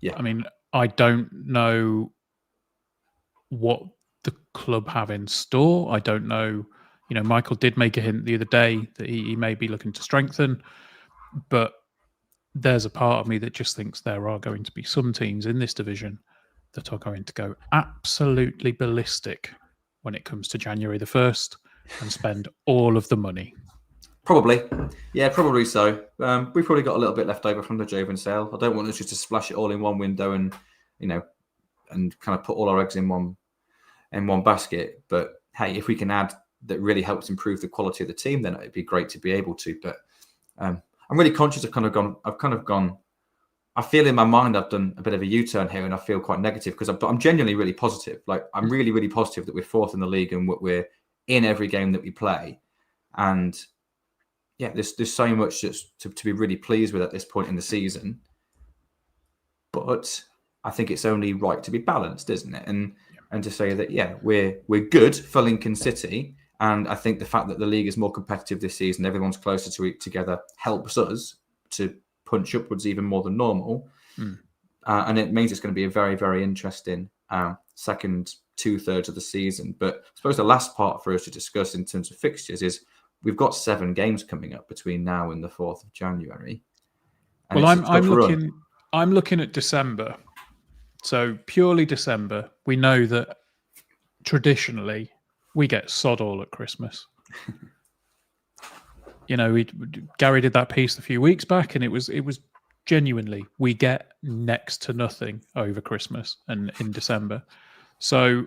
Yeah. I mean, I don't know what the club have in store. I don't know. Michael did make a hint the other day that he may be looking to strengthen, but there's a part of me that just thinks there are going to be some teams in this division that are going to go absolutely ballistic when it comes to January the 1st and spend all of the money. Probably. Yeah, probably so. We've probably got a little bit left over from the Jovan sale. I don't want us just to splash it all in one window and kind of put all our eggs in one basket. But hey, if we can add that really helps improve the quality of the team, then it'd be great to be able to. But I'm really conscious I've kind of gone, I feel in my mind I've done a bit of a U-turn here, and I feel quite negative because I'm genuinely really positive. Like, I'm really, really positive that we're 4th in the league and we're in every game that we play. And yeah, there's so much to be really pleased with at this point in the season. But I think it's only right to be balanced, isn't it? And to say that, yeah, we're good for Lincoln City. And I think the fact that the league is more competitive this season, everyone's closer together, helps us to punch upwards even more than normal. and it means it's going to be a very, very interesting second 2/3 of the season. But I suppose the last part for us to discuss in terms of fixtures is we've got 7 games coming up between now and the 4th of January. Well, I'm looking at December. So purely December, we know that traditionally we get sod all at Christmas. Gary did that piece a few weeks back, and it was genuinely, we get next to nothing over Christmas and in December. So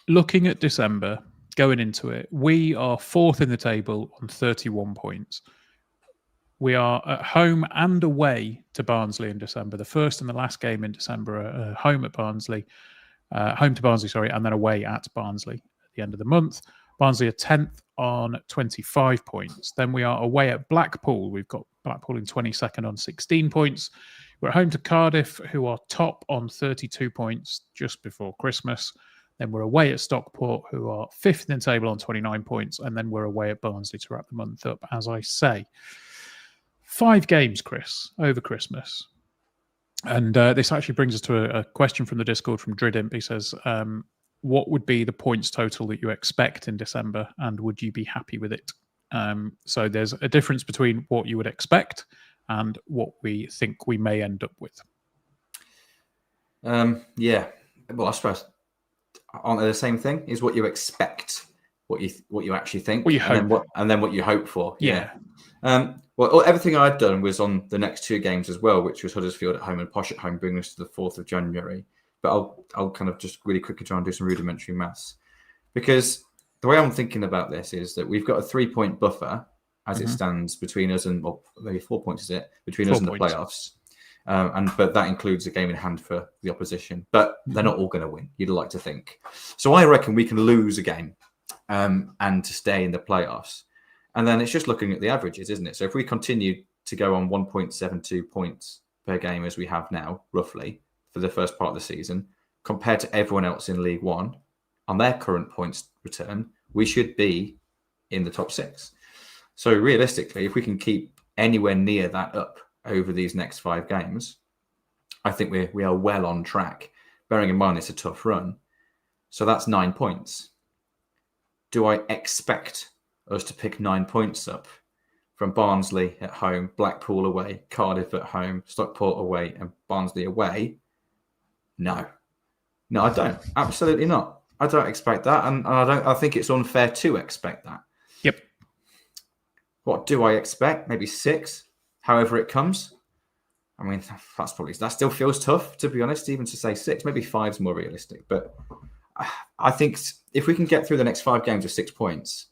looking at December, going into it, we are 4th in the table on 31 points. We are at home and away to Barnsley in December. The first and the last game in December are home to Barnsley, and then away at Barnsley at the end of the month. Barnsley are 10th on 25 points. Then we are away at Blackpool. We've got Blackpool in 22nd on 16 points. We're at home to Cardiff, who are top on 32 points just before Christmas. Then we're away at Stockport, who are 5th in the table on 29 points. And then we're away at Barnsley to wrap the month up, as I say. 5 games, Chris, over Christmas. And this actually brings us to a question from the Discord from Dridimp. He says, what would be the points total that you expect in December, and would you be happy with it? So there's a difference between what you would expect and what we think we may end up with. Yeah. Well, I suppose aren't they the same thing? Is what you expect, what you actually think, what you hope, and then what you hope for. Yeah. Well, everything I'd done was on the next 2 games as well, which was Huddersfield at home and Posh at home, bringing us to the 4th of January. But I'll kind of just really quickly try and do some rudimentary maths, because the way I'm thinking about this is that we've got a 3-point buffer as it stands between us and, well, maybe 4 points, is it, between us and the playoffs. But that includes a game in hand for the opposition. But they're not all going to win, you'd like to think. So I reckon we can lose a game and to stay in the playoffs. And then it's just looking at the averages, isn't it? So if we continue to go on 1.72 points per game as we have now, roughly, for the first part of the season, compared to everyone else in League One, on their current points return, we should be in the top 6. So realistically, if we can keep anywhere near that up over these next 5 games, I think we are well on track, bearing in mind it's a tough run. So that's 9 points. Do I expect us to pick 9 points up from Barnsley at home, Blackpool away, Cardiff at home, Stockport away, and Barnsley away? No, I don't. Absolutely not. I don't expect that, and I think it's unfair to expect that. Yep. What do I expect? Maybe 6, however it comes. I mean, that still feels tough, to be honest, even to say 6. Maybe 5's more realistic, but I think if we can get through the next 5 games with 6 points,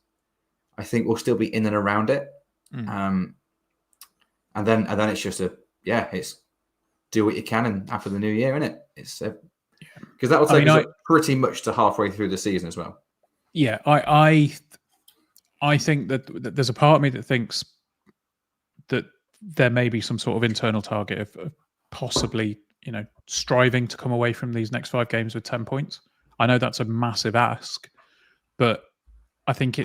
I think we'll still be in and around it. And then it's just it's do what you can, and after the new year, innit? It's because that will take us pretty much to halfway through the season as well. Yeah, I think that there's a part of me that thinks that there may be some sort of internal target of possibly, striving to come away from these next 5 games with 10 points. I know that's a massive ask, but I think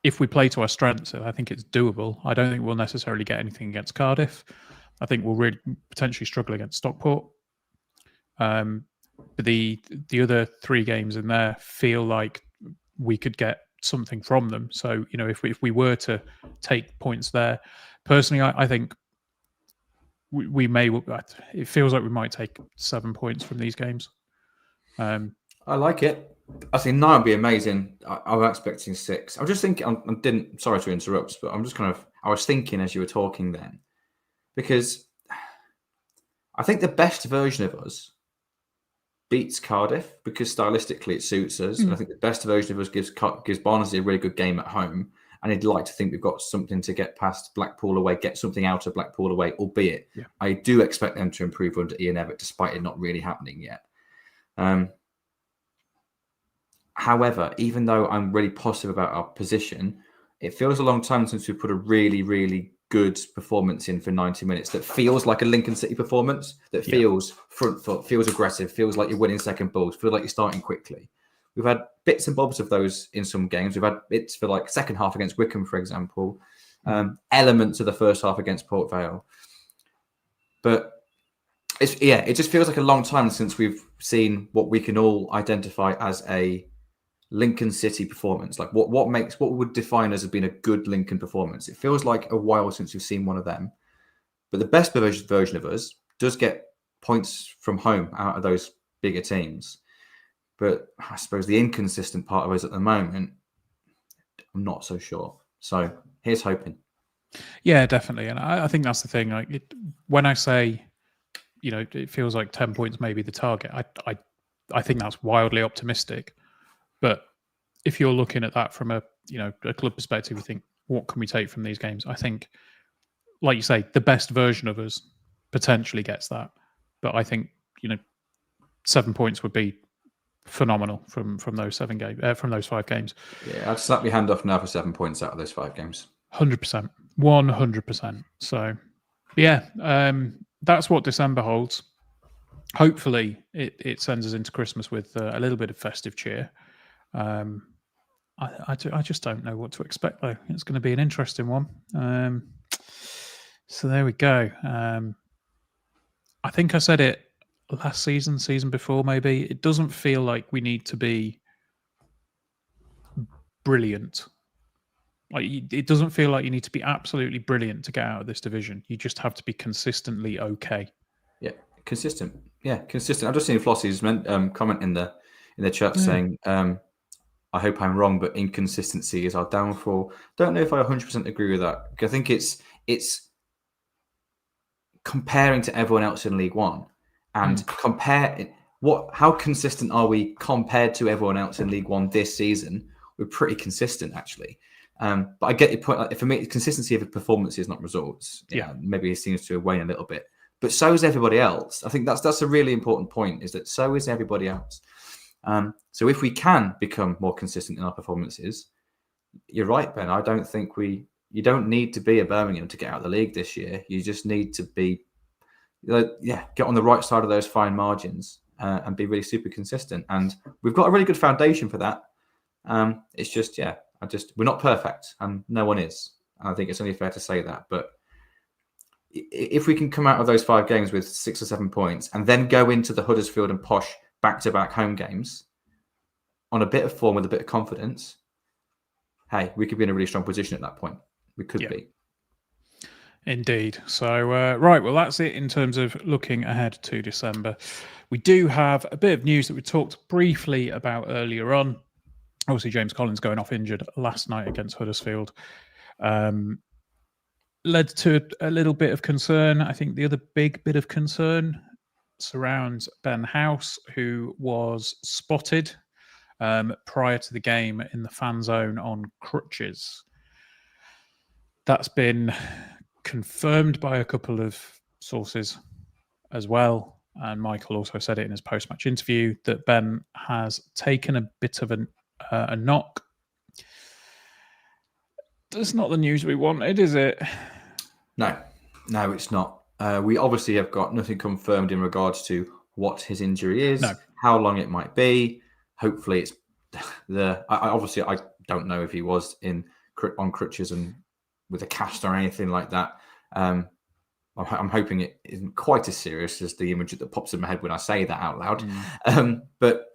if we play to our strengths, I think it's doable. I don't think we'll necessarily get anything against Cardiff. I think we'll really potentially struggle against Stockport. But the other 3 games in there feel like we could get something from them. So, if we were to take points there, personally, I think we may. It feels like we might take 7 points from these games. I like it. I think 9 would be amazing. I'm expecting 6. I'm just thinking. Sorry to interrupt, but I'm just I was thinking as you were talking then, because I think the best version of us beats Cardiff because stylistically it suits us. And I think the best version of us gives Barnsley a really good game at home. And I'd like to think we've got something to get past Blackpool away, get something out of Blackpool away, albeit I do expect them to improve under Ian Evatt, despite it not really happening yet. However, even though I'm really positive about our position, it feels a long time since we put a really, really good performance in for 90 minutes that feels like a Lincoln City performance, that feels front foot, feels aggressive, feels like you're winning second balls, feels like you're starting quickly. We've had bits and bobs of those in some games. We've had bits for like second half against Wickham, for example, elements of the first half against Port Vale. But It just feels like a long time since we've seen what we can all identify as a Lincoln City performance. Like what would define us as being a good Lincoln performance? It feels like a while since we've seen one of them. But the best version of us does get points from home out of those bigger teams. But I suppose the inconsistent part of us at the moment, I'm not so sure. So here's hoping. Yeah, definitely. And I think that's the thing. Like when I say, it feels like 10 points may be the target, I think that's wildly optimistic. But if you're looking at that from a club perspective, you think, what can we take from these games? I think, like you say, the best version of us potentially gets that. But I think, 7 points would be phenomenal from those 5 games. Yeah, I'd slap your hand off now for 7 points out of those 5 games. 100%. 100%. So, yeah, that's what December holds. Hopefully, it sends us into Christmas with a little bit of festive cheer. I just don't know what to expect, though. It's going to be an interesting one. So there we go. I think I said it last season before, maybe. It doesn't feel like we need to be brilliant. Like it doesn't feel like you need to be absolutely brilliant to get out of this division. You just have to be consistently okay. Yeah, consistent. Yeah, consistent. I've just seen Flossie's comment in the chat saying, "I hope I'm wrong, but inconsistency is our downfall." Don't know if I 100% agree with that. I think it's comparing to everyone else in League One and how consistent are we compared to everyone else in League One this season? We're pretty consistent, actually. But I get your point. Like, for me, consistency of a performance is not results. Yeah. Maybe it seems to wane a little bit, but so is everybody else. I think that's a really important point, is that so is everybody else. So if we can become more consistent in our performances, you're right, Ben. I don't think you don't need to be a Birmingham to get out of the league this year. You just need to be, get on the right side of those fine margins and be really super consistent. And we've got a really good foundation for that. It's just, we're not perfect, and no one is. And I think it's only fair to say that. But if we can come out of those 5 games with 6 or 7 points and then go into the Huddersfield and Posh back-to-back home games on a bit of form with a bit of confidence, hey, we could be in a really strong position at that point. We could be. Indeed. So, right, well, that's it in terms of looking ahead to December. We do have a bit of news that we talked briefly about earlier on. Obviously, James Collins going off injured last night against Huddersfield led to a little bit of concern. I think the other big bit of concern surrounds Ben House, who was spotted prior to the game in the fan zone on crutches. That's been confirmed by a couple of sources as well. And Michael also said it in his post-match interview that Ben has taken a bit of a knock. That's not the news we wanted, is it? No, it's not. We obviously have got nothing confirmed in regards to what his injury is, how long it might be. Hopefully, it's I don't know if he was on crutches and with a cast or anything like that. I'm hoping it isn't quite as serious as the image that pops in my head when I say that out loud. But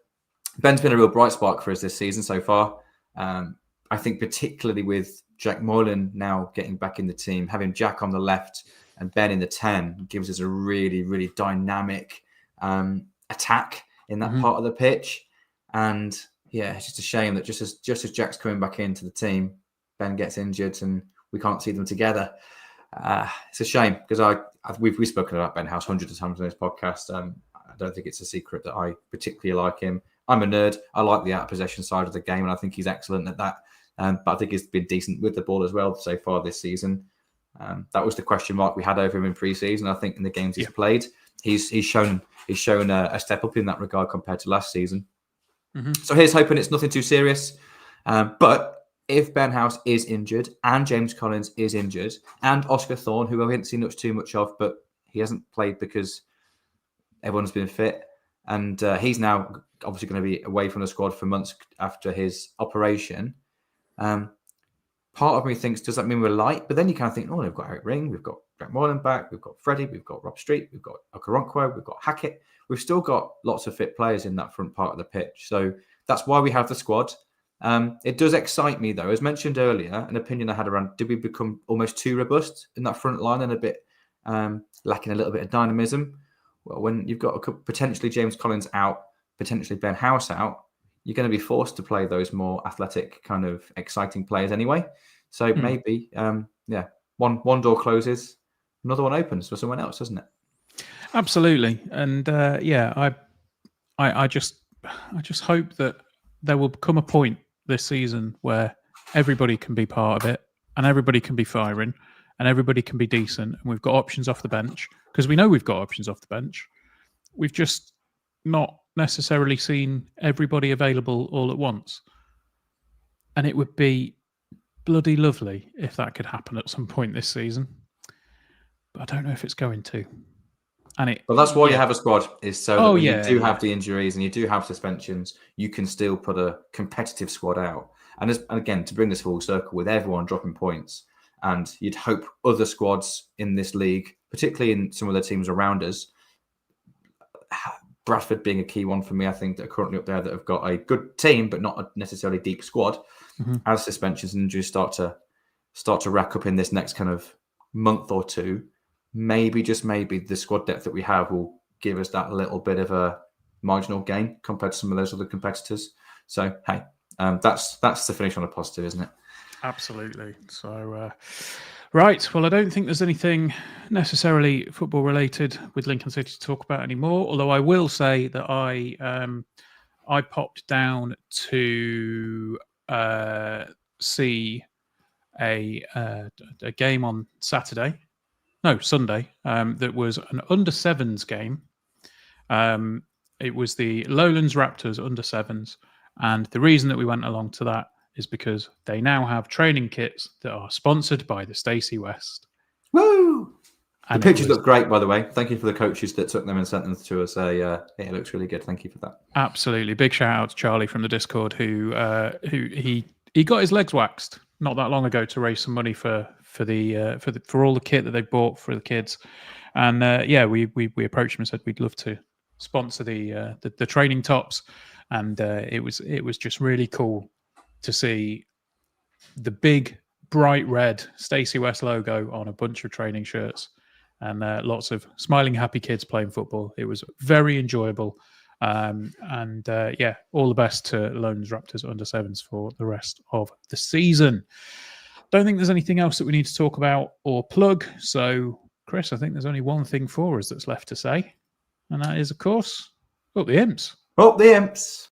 Ben's been a real bright spark for us this season so far. I think particularly with Jack Moylan now getting back in the team, having Jack on the left and Ben in the 10 gives us a really, really dynamic attack in that part of the pitch. And it's just a shame that just as Jack's coming back into the team, Ben gets injured and we can't see them together. It's a shame because we've spoken about Ben House hundreds of times on this podcast. I don't think it's a secret that I particularly like him. I'm a nerd. I like the out of possession side of the game, and I think he's excellent at that. But I think he's been decent with the ball as well so far this season. That was the question mark we had over him in pre-season. I think in the games he's played, he's shown a step up in that regard compared to last season. So here's hoping it's nothing too serious. But if Ben House is injured and James Collins is injured and Oscar Thorne, who I haven't seen too much of, but he hasn't played because everyone's been fit, and he's now obviously going to be away from the squad for months after his operation. part of me thinks, does that mean we're light? But then you kind of think, oh, we've got Eric Ring, we've got Jack Moylan back, we've got Freddie, we've got Rob Street, we've got Okoronkwo, we've got Hackett. We've still got lots of fit players in that front part of the pitch. So that's why we have the squad. It does excite me, though. As mentioned earlier, an opinion I had around, did we become almost too robust in that front line and a bit lacking a little bit of dynamism? Well, when you've got potentially James Collins out, potentially Ben House out, you're going to be forced to play those more athletic, kind of exciting players anyway. So maybe, one door closes, another one opens for someone else, doesn't it? Absolutely, and I just hope that there will come a point this season where everybody can be part of it, and everybody can be firing, and everybody can be decent, and we've got options off the bench, because we know we've got options off the bench. We've just not necessarily seen everybody available all at once, and it would be bloody lovely if that could happen at some point this season, but I don't know if it's going to. But that's why you have a squad, is so that when you do have the injuries and you do have suspensions, you can still put a competitive squad out. And again, to bring this full circle, with everyone dropping points, and you'd hope other squads in this league, particularly in some of the teams around us, Bradford being a key one for me, I think, that are currently up there that have got a good team, but not a necessarily deep squad, as suspensions and injuries start to rack up in this next kind of month or two. Maybe, just maybe, the squad depth that we have will give us that little bit of a marginal gain compared to some of those other competitors. So, hey, that's the finish on a positive, isn't it? Absolutely. So, right. Well, I don't think there's anything necessarily football related with Lincoln City to talk about anymore. Although I will say that I popped down to see a game on Sunday. That was an under sevens game. It was the Lowlands Raptors under sevens, and the reason that we went along to that is because they now have training kits that are sponsored by the Stacey West. Woo! And the pictures look great, by the way. Thank you for the coaches that took them and sent them to us. It looks really good. Thank you for that. Absolutely. Big shout out to Charlie from the Discord who he got his legs waxed not that long ago to raise some money for all the kit that they bought for the kids. And we approached him and said we'd love to sponsor the training tops. And it was just really cool to see the big bright red Stacey West logo on a bunch of training shirts, and lots of smiling happy kids playing football. It was very enjoyable. All the best to Lowlands Raptors under sevens for the rest of the season. Don't think there's anything else that we need to talk about or plug. So, Chris, I think there's only one thing for us that's left to say, and that is, of course, up the Imps. Up the Imps.